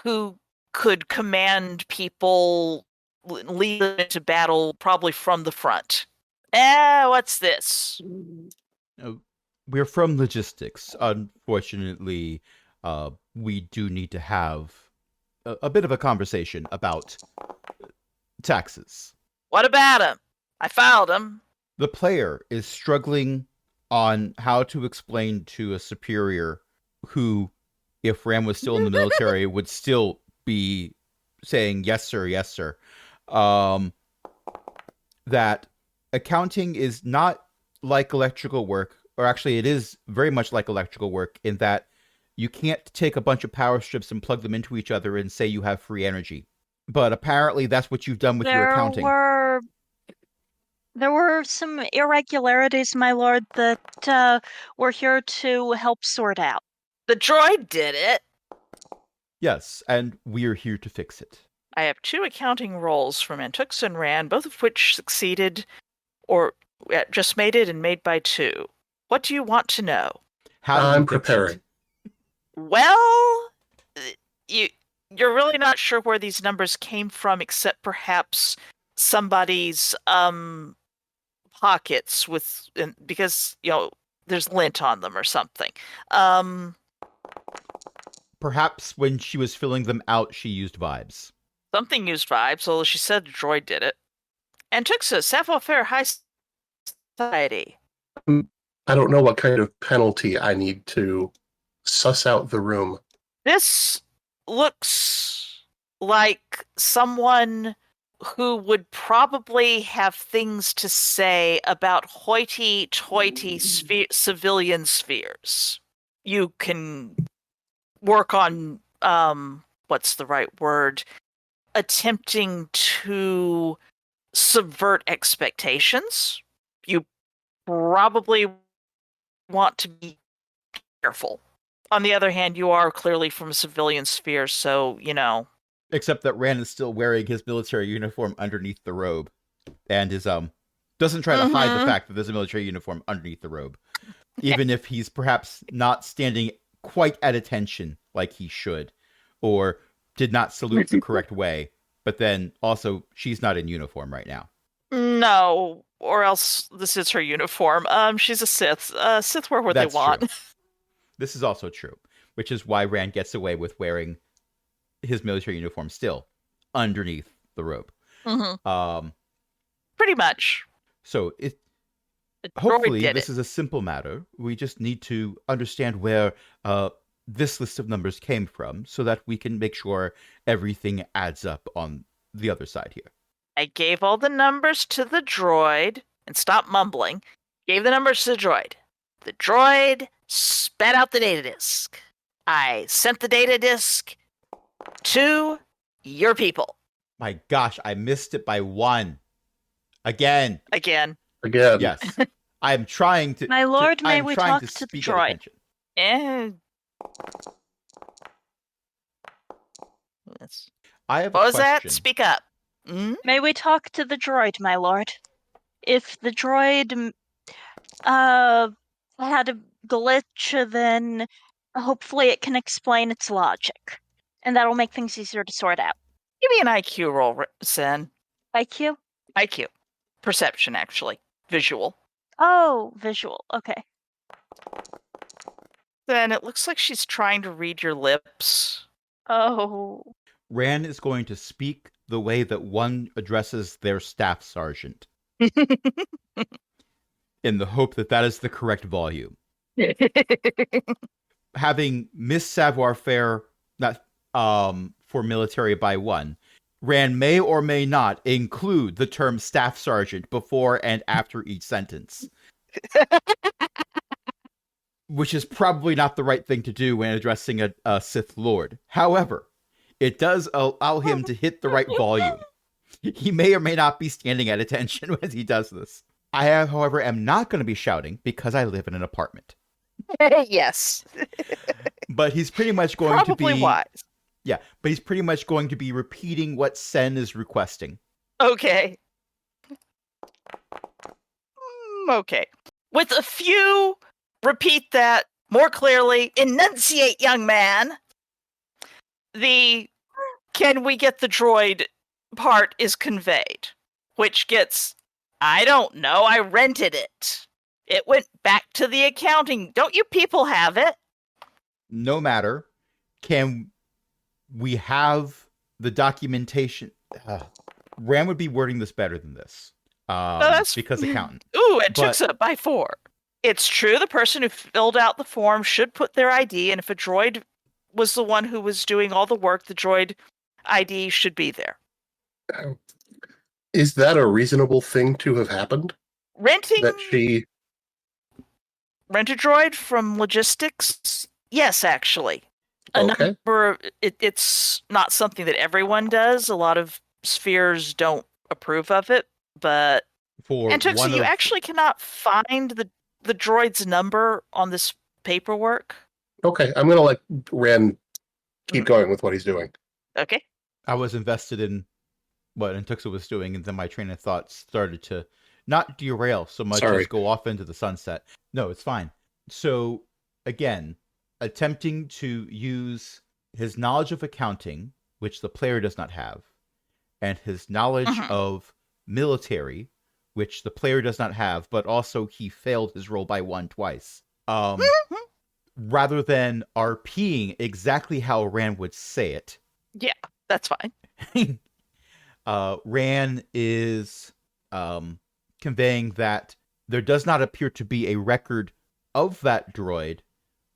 who could command people, lead them into battle, probably from the front. What's this? We're from logistics. Unfortunately, we do need to have a bit of a conversation about taxes. What about him? I filed him. The player is struggling on how to explain to a superior who, if Ram was still in the military, would still be saying, yes, sir, that accounting is not like electrical work, or actually it is very much like electrical work in that you can't take a bunch of power strips and plug them into each other and say you have free energy. But apparently that's what you've done with your accounting. There were some irregularities, my lord, that we're here to help sort out. The droid did it. Yes, and we're here to fix it. I have 2 accounting rolls from Antux and Rand, both of which succeeded or just made it and made by 2. What do you want to know? I'm preparing. Well, you're really not sure where these numbers came from, except perhaps somebody's pockets because there's lint on them or something. Perhaps when she was filling them out, she used vibes. Something used vibes, although she said the droid did it. Antuxa, Savoir-faire High Society. I don't know what kind of penalty I need to suss out the room. This looks like someone who would probably have things to say about hoity-toity civilian spheres. You can work on, what's the right word? Attempting to subvert expectations. You probably want to be careful. On the other hand, you are clearly from a civilian sphere, so, Except that Rand is still wearing his military uniform underneath the robe. And is, doesn't try to hide the fact that there's a military uniform underneath the robe. Even if he's perhaps not standing quite at attention like he should. Or did not salute the correct way. But then, also, she's not in uniform right now. No, or else this is her uniform. She's a Sith. Sith wear what they want. True. This is also true, which is why Rand gets away with wearing his military uniform still underneath the robe. Mm-hmm. Pretty much. So The droid hopefully did this it. is a simple matter. We just need to understand where this list of numbers came from so that we can make sure everything adds up on the other side here. I gave all the numbers to the droid and stopped mumbling. Gave the numbers to the droid. The droid spat out the data disk. I sent the data disk to your people. My gosh, I missed it by 1. Again. Again. Yes. I'm trying to. My lord, may I'm we trying talk to to the speak droid? at attention. And I have what a was that? question. Speak up. May we talk to the droid, my lord? If the droid had a glitch, then hopefully it can explain its logic. And that'll make things easier to sort out. Give me an IQ roll, Sen. IQ? IQ. Perception, actually. Visual. Oh, visual. Okay. Then it looks like she's trying to read your lips. Oh. Ran is going to speak the way that one addresses their staff sergeant, in the hope that that is the correct volume. Having missed savoir-faire for military by 1, Ran may or may not include the term staff sergeant before and after each sentence. Which is probably not the right thing to do when addressing a Sith Lord. However, it does allow him to hit the right volume. He may or may not be standing at attention as he does this. I, however, am not going to be shouting because I live in an apartment. Yes. But he's pretty much going Probably to be... wise. Yeah, but he's pretty much going to be repeating what Sen is requesting. Okay. Okay. With a few, repeat that more clearly, enunciate, young man. The can we get the droid part is conveyed, which gets, I don't know, I rented it. It went back to the accounting. Don't you people have it? No matter. Can we have the documentation? Ram would be wording this better than this. Because accountant. Ooh, it took it by 4. It's true the person who filled out the form should put their ID, and if a droid was the one who was doing all the work, the droid ID should be there. Is that a reasonable thing to have happened? Renting That she... Rent a droid from logistics? Yes, actually. Okay. It's not something that everyone does. A lot of spheres don't approve of it, but... And Tuxie, you actually cannot find the droid's number on this paperwork. Okay, I'm going to let Ren keep going with what he's doing. Okay. I was invested in what Antuxa was doing, and then my train of thought started to not derail so much as go off into the sunset. No, it's fine. So, again, attempting to use his knowledge of accounting, which the player does not have, and his knowledge of military, which the player does not have, but also he failed his roll by 1 twice. Rather than RPing exactly how Ran would say it. Yeah, that's fine. Ran is conveying that there does not appear to be a record of that droid,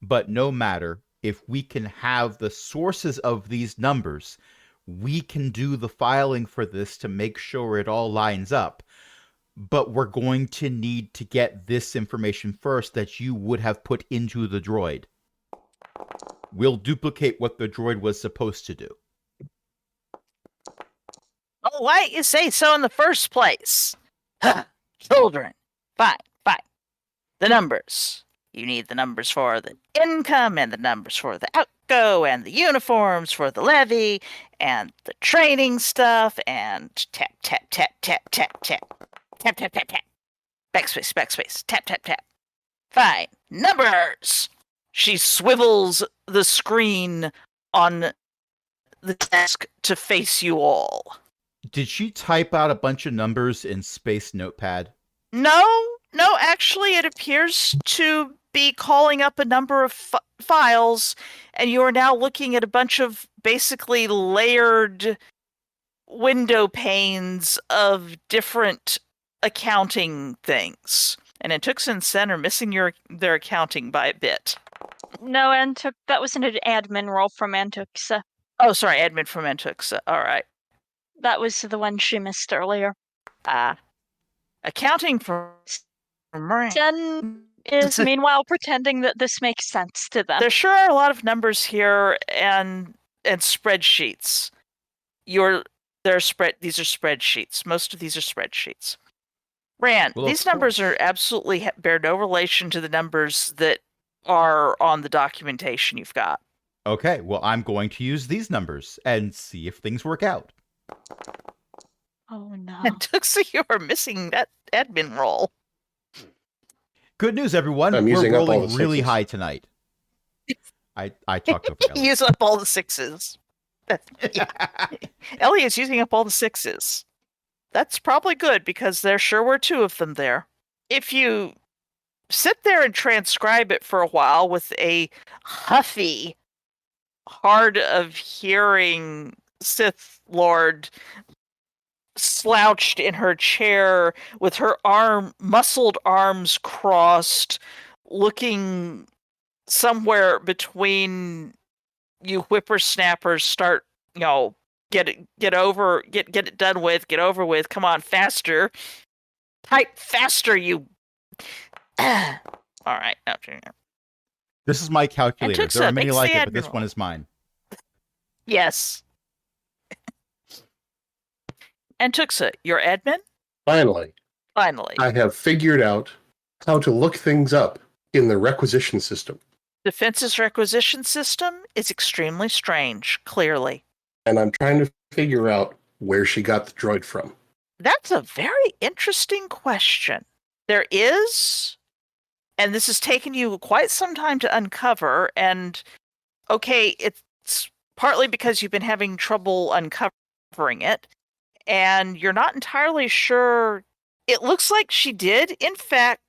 but no matter, if we can have the sources of these numbers, we can do the filing for this to make sure it all lines up. But we're going to need to get this information first that you would have put into the droid. We'll duplicate what the droid was supposed to do. Oh, why didn't you say so in the first place? Huh, children. Fine. The numbers. You need the numbers for the income and the numbers for the outgo and the uniforms for the levy and the training stuff and tap, tap, tap, tap, tap, tap. Tap, tap, tap, tap. Backspace. Tap, tap, tap. Fine. Numbers! She swivels the screen on the desk to face you all. Did she type out a bunch of numbers in Space Notepad? No, actually it appears to be calling up a number of files, and you are now looking at a bunch of basically layered window panes of different accounting things. And Antuxa and Sen are missing their accounting by a bit. No, that was an admin roll from Antuxa. Oh, sorry, admin from Antuxa. All right. That was the one she missed earlier. Accounting for Moran. Jen is meanwhile pretending that this makes sense to them. There sure are a lot of numbers here and spreadsheets. These are spreadsheets. Most of these are spreadsheets. Rand, Well, these of numbers course. are absolutely bear no relation to the numbers that are on the documentation you've got. Okay, well, I'm going to use these numbers and see if things work out. Oh no. And Tuxa, you are missing that admin roll. Good news, everyone. I'm We're using up all rolling the really sixes. high tonight. I talked over Ellie. Use up all the sixes. Ellie is using up all the sixes. That's probably good because there sure were two of them there. If you sit there and transcribe it for a while with a huffy, hard of hearing Sith Lord slouched in her chair with her muscled arms crossed, looking somewhere between you whippersnappers, start, get it done with, get over with, come on, faster. Type faster, you. All right. This is my calculator. Tuxa There are many makes like the it, but this admiral. one is mine. Yes. And Tuxa, your admin? Finally, Finally. I have figured out how to look things up in the requisition system. Defense's requisition system is extremely strange, clearly. And I'm trying to figure out where she got the droid from. That's a very interesting question. There is, and this has taken you quite some time to uncover, and okay, it's partly because you've been having trouble uncovering it, and you're not entirely sure. It looks like she did, in fact,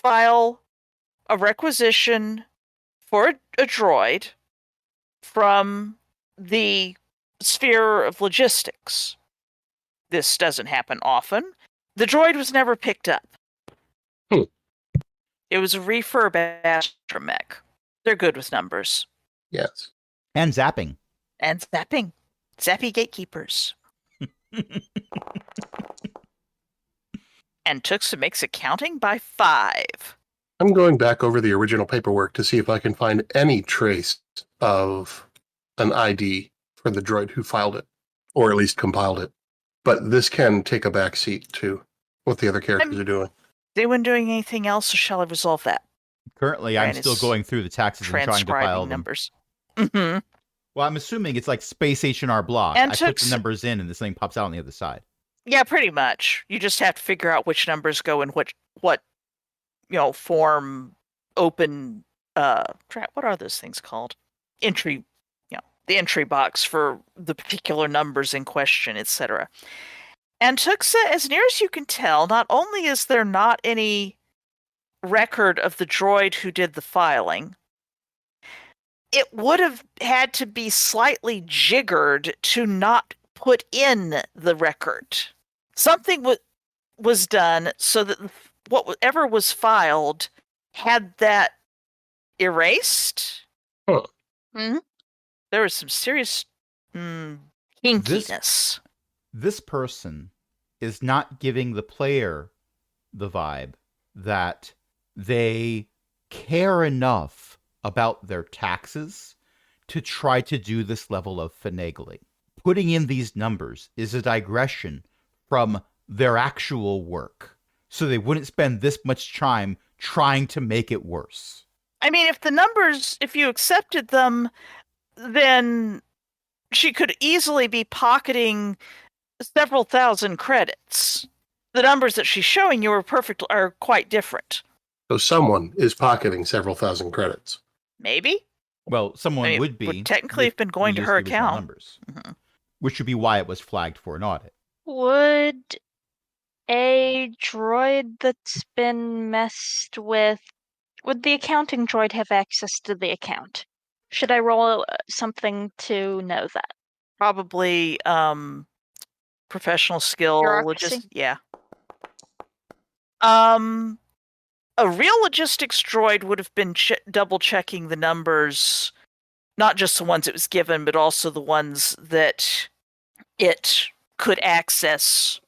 file a requisition for a droid from the sphere of logistics. This doesn't happen often. The droid was never picked up. It was a refurb astromech. They're good with numbers. Yes. And zapping. And zapping. Zappy gatekeepers. And Tuxa makes accounting by 5. I'm going back over the original paperwork to see if I can find any trace of an ID for the droid who filed it, or at least compiled it. But this can take a back seat to what the other characters are doing. Is anyone doing anything else, or shall I resolve that? Currently, I'm Rand still is going through the taxes and trying to file Transcribing them. numbers. Mm-hmm. Well, I'm assuming it's like Space H&R Block. And I put Tux- the numbers in and this thing pops out on the other side. Yeah, pretty much. You just have to figure out which numbers go in what form, open, what are those things called? Entry, the entry box for the particular numbers in question, etc. And Tuxa, as near as you can tell, not only is there not any record of the droid who did the filing, it would have had to be slightly jiggered to not put in the record. Something was done so that whatever was filed had that erased. Huh. Mm-hmm. There was some serious kinkiness. This person is not giving the player the vibe that they care enough about their taxes to try to do this level of finagling. Putting in these numbers is a digression from their actual work, so they wouldn't spend this much time trying to make it worse. I mean, if you accepted them, then she could easily be pocketing several thousand credits. The numbers that she's showing you are quite different. So someone is pocketing several thousand credits. Maybe. Well, someone would be. Technically have been going to her account. Numbers, which would be why it was flagged for an audit. Would a droid that's been messed with, would the accounting droid have access to the account? Should I roll something to know that? Probably Professional skill, Bureaucracy? yeah. A real logistics droid would have been double checking the numbers, not just the ones it was given, but also the ones that it could access,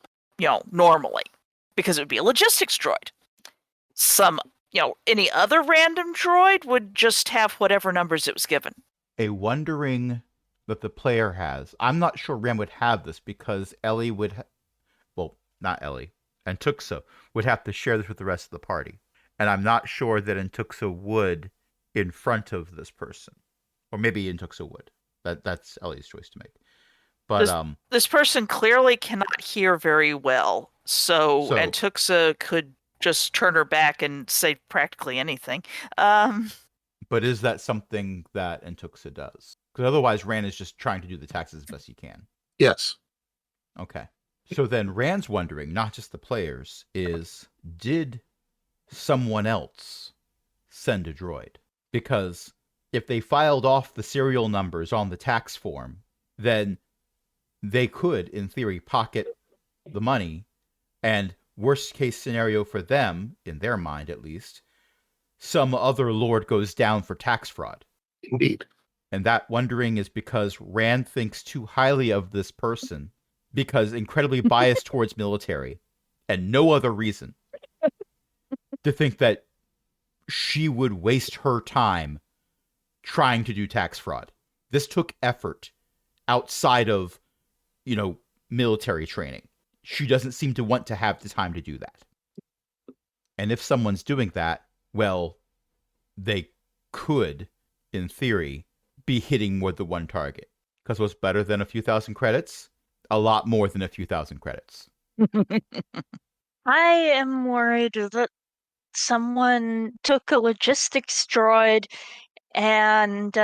normally, because it would be a logistics droid. Any other random droid would just have whatever numbers it was given. A wondering that the player has. I'm not sure Ram would have this because Ellie would, well, not Ellie, and Tuxa would have to share this with the rest of the party. And I'm not sure that Intuxa would in front of this person. Or maybe Intuxa would. That's Ellie's choice to make. But this person clearly cannot hear very well. So Intuxa could just turn her back and say practically anything. But is that something that Intuxa does? Because otherwise Rand is just trying to do the taxes as best he can. Yes. Okay. So then Rand's wondering, not just the players, is did someone else send a droid? Because if they filed off the serial numbers on the tax form, then they could, in theory, pocket the money, and worst case scenario for them, in their mind at least, some other lord goes down for tax fraud. Indeed. And that wondering is because Rand thinks too highly of this person, because incredibly biased towards military, and no other reason, to think that she would waste her time trying to do tax fraud. This took effort outside of, military training. She doesn't seem to want to have the time to do that. And if someone's doing that, well, they could, in theory, be hitting more than one target. Because what's better than a few thousand credits? A lot more than a few thousand credits. I am worried that someone took a logistics droid and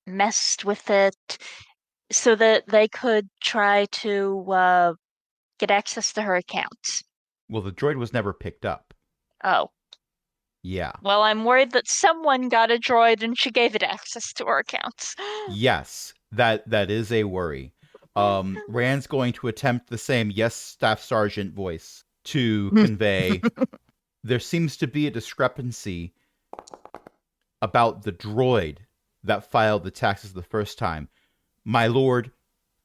messed with it so that they could try to get access to her accounts. Well, the droid was never picked up. Oh. Yeah. Well, I'm worried that someone got a droid and she gave it access to her accounts. Yes, that is a worry. Rand's going to attempt the same yes, Staff Sergeant voice to convey there seems to be a discrepancy about the droid that filed the taxes the first time. My lord,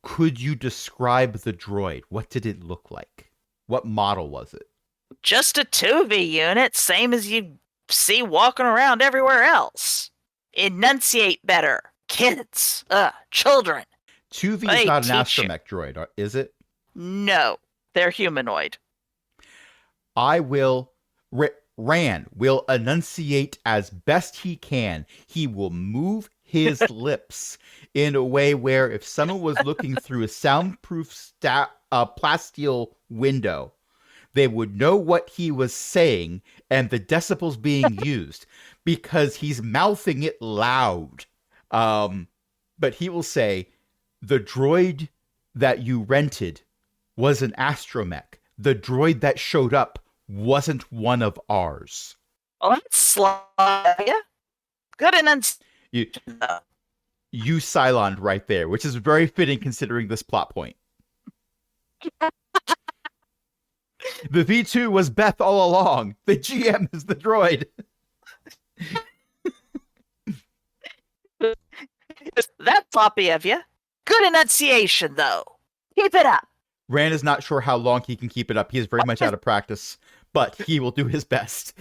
could you describe the droid? What did it look like? What model was it? Just a 2V unit, same as you see walking around everywhere else. Enunciate better. Kids. Children. 2V is not an astromech droid, is it? No, they're humanoid. Rand will enunciate as best he can. He will move his lips in a way where if someone was looking through a soundproof plasteel window, they would know what he was saying and the decibels being used because he's mouthing it loud. But he will say, the droid that you rented was an astromech. The droid that showed up wasn't one of ours. Well, that's Slavia. Good You Cylon right there, which is very fitting considering this plot point. The V2 was Beth all along. The GM is the droid. That floppy of you. Good enunciation, though. Keep it up. Rand is not sure how long he can keep it up. He is very much out of practice, but he will do his best.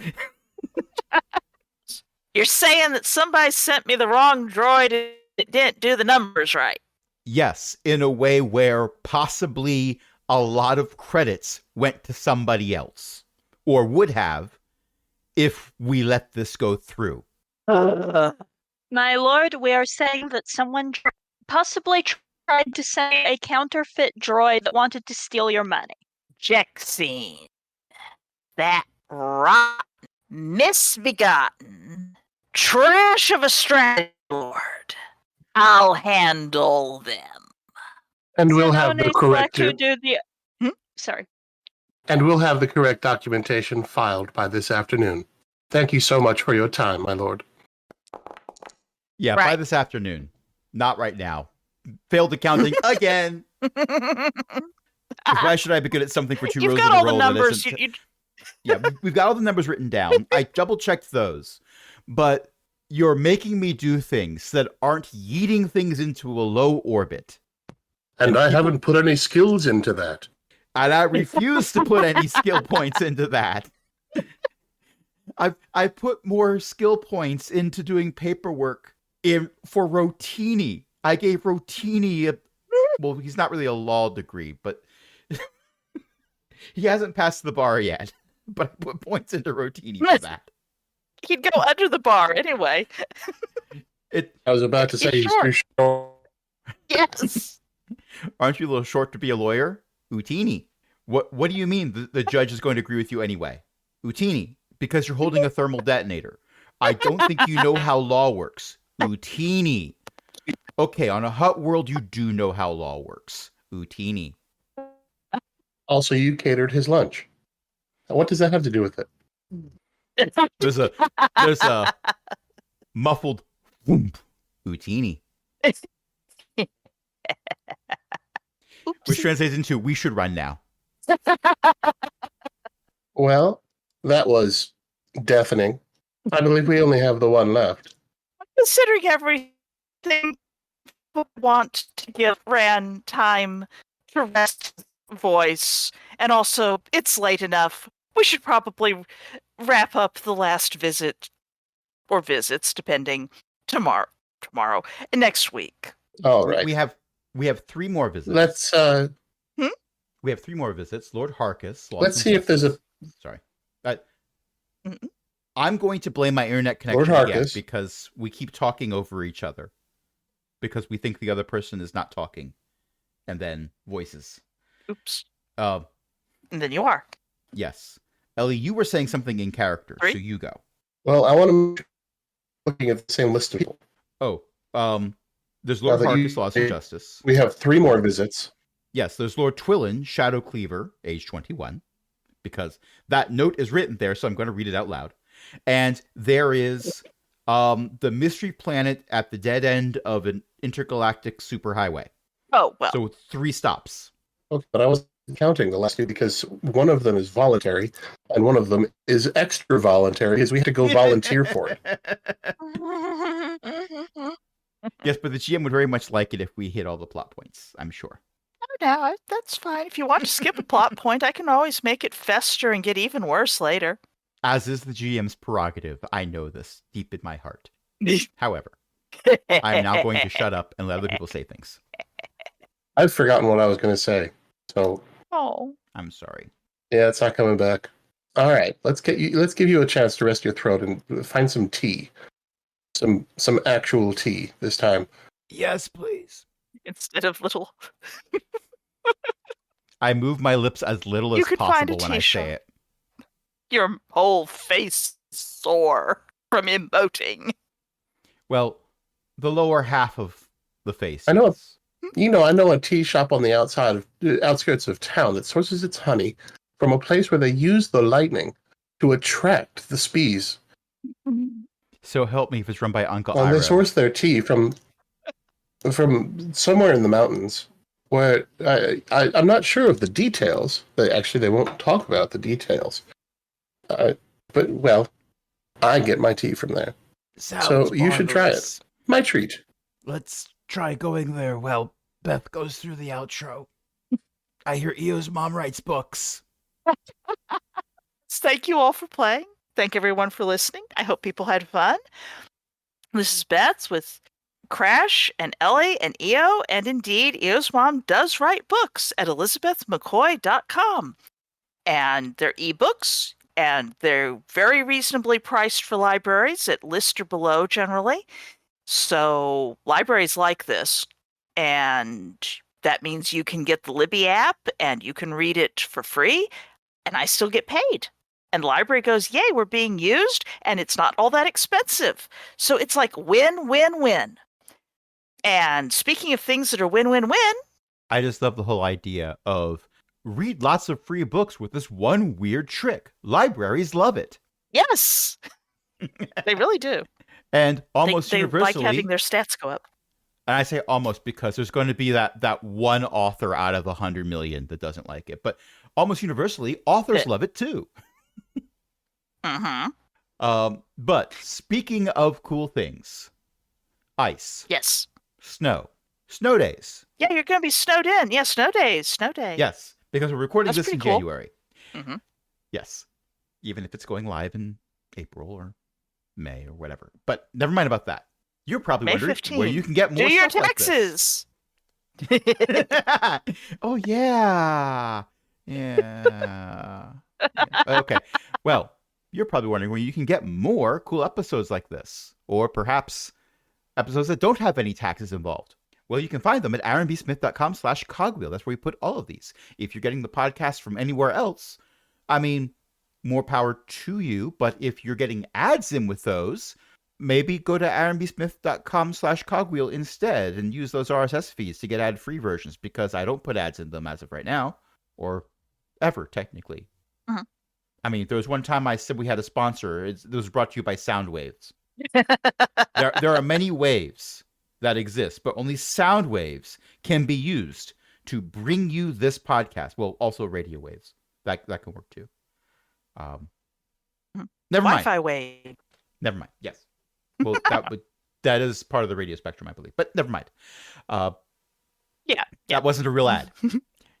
You're saying that somebody sent me the wrong droid and it didn't do the numbers right. Yes, in a way where possibly a lot of credits went to somebody else, or would have if we let this go through. My lord, we are saying that someone possibly tried to send a counterfeit droid that wanted to steal your money. Jexine. That rotten, misbegotten, trash of a strategy lord. I'll handle them. And we'll have the correct Sorry. And we'll have the correct documentation filed by this afternoon. Thank you so much for your time, my lord. Yeah, by this afternoon. Not right now. Failed accounting again. Because why should I be good at something for 2 You've rows got in a all the row numbers. that isn't... Yeah, we've got all the numbers written down. I double-checked those. But you're making me do things that aren't yeeting things into a low orbit. And I people- haven't put any skills into that. And I refuse to put any skill points into that. I put more skill points into doing paperwork for Rotini. I gave Rotini well, he's not really a law degree, but he hasn't passed the bar yet. But I put points into Rotini for that. He'd go under the bar anyway. I was about to say He's he's too short. Yes. Aren't you a little short to be a lawyer? Utini. What do you mean the judge is going to agree with you anyway? Utini, because you're holding a thermal detonator. I don't think you know how law works. Utini. Okay, on a hot world, you do know how law works. Utini. Also, you catered his lunch. What does that have to do with it? There's a muffled whoomp. Utini. Which translates into we should run now. Well, that was deafening. I believe we only have the one left. Considering everything, we want to give Ran time to rest his voice, and also it's late enough. We should probably wrap up the last visit or visits, depending, tomorrow, next week. All right. We have 3 more visits. Let's We have 3 more visits. Lord Harkis. let's see if there's a Sorry. I'm going to blame my internet Lord connection again Harkis. because we keep talking over each other. Because we think the other person is not talking. And then voices. Oops. Uh, And then you are. yes. Ellie, you were saying something in character, so Sorry? you go. well, I want to looking at the same list of people. Oh, there's Lord Now that Harkis, Laws and Justice. We have 3 more visits. Yes, there's Lord Twillin, Shadow Cleaver, age 21. Because that note is written there, so I'm going to read it out loud. And there is the mystery planet at the dead end of an intergalactic superhighway. Oh, well. So 3 stops. Okay, but I was counting the last 2 because one of them is voluntary and one of them is extra voluntary because we had to go volunteer for it. Yes, but the GM would very much like it if we hit all the plot points, I'm sure. No, that's fine. If you want to skip a plot point, I can always make it fester and get even worse later. As is the GM's prerogative. I know this deep in my heart. However, I'm now going to shut up and let other people say things. I've forgotten what I was going to say. So, Oh. I'm sorry. yeah, it's not coming back. All right, let's give you a chance to rest your throat and find some tea. Some actual tea this time. Yes, please. Instead of little. I move my lips as little You as could find a possible when I t-shirt. say it. Your whole face is sore from emoting. Well, the lower half of the face. I know. yes. I know a tea shop on the outskirts of town that sources its honey from a place where they use the lightning to attract the spees. So help me if it's run by Uncle And Ira. they source their tea from somewhere in the mountains, where I'm not sure of the details. They won't talk about the details. But well, I get my tea from there. So you should try it. My treat. Let's try going there while Beth goes through the outro. I hear Eo's mom writes books. Thank you all for playing. Thank everyone for listening. I hope people had fun. This is Beth with Crash and Ellie and EO, and indeed, EO's mom does write books at elizabethmccoy.com. And they're ebooks, and they're very reasonably priced for libraries at list or below generally. So libraries like this, and that means you can get the Libby app and you can read it for free, and I still get paid. And the library goes, yay, we're being used, and it's not all that expensive. So it's like win, win, win. And speaking of things that are win, win, win. I just love the whole idea of read lots of free books with this one weird trick. Libraries love it. Yes, they really do. And almost they universally, like having their stats go up. And I say almost because there's going to be that one author out of 100 million that doesn't like it. But almost universally, authors love it too. But speaking of cool things, ice. Yes. Snow. Snow days. Yeah, you're going to be snowed in. Yeah, snow days. Snow day. Yes, because we're recording That's this in pretty cool. January. Mm-hmm. Yes. Even if it's going live in April or May or whatever. But never mind about that. You're probably May wondering 15th. where you can get more Do your stuff like this. taxes. Oh, yeah. Yeah. Okay. Well, you're probably wondering where you can get more cool episodes like this, or perhaps episodes that don't have any taxes involved. Well, you can find them at aaronbsmith.com/cogwheel. That's where we put all of these. If you're getting the podcast from anywhere else, I mean, more power to you. But if you're getting ads in with those, maybe go to aaronbsmith.com/cogwheel instead and use those RSS feeds to get ad-free versions, because I don't put ads in them as of right now, or ever, technically. Mhm. I mean, there was one time I said we had a sponsor. It was brought to you by Soundwaves. There are many waves that exist, but only sound waves can be used to bring you this podcast. Well, also radio waves. That can work too. Never mind. Wi-Fi wave. Never mind. Yes. Well, that is part of the radio spectrum, I believe. But never mind. Yeah. That wasn't a real ad.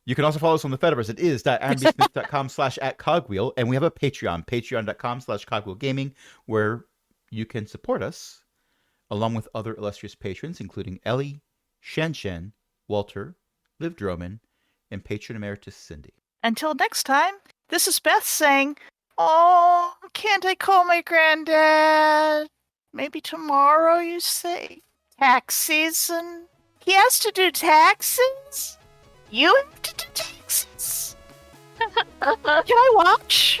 You can also follow us on the Fediverse. It is aaronbsmith.com/@cogwheel. And we have a Patreon, patreon.com/cogwheelgaming, where you can support us along with other illustrious patrons, including Ellie, Shen, Walter, Liv Droman, and patron emeritus Cindy. Until next time, this is Beth saying, "Oh, can't I call my granddad? Maybe tomorrow, you say? Tax season? He has to do taxes? You have to do taxes? Can I watch?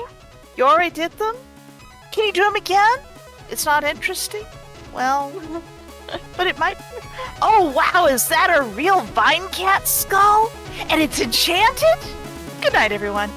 You already did them? Can you do them again? It's not interesting? Well, but it might... Oh, wow, is that a real vine cat skull? And it's enchanted? Good night, everyone.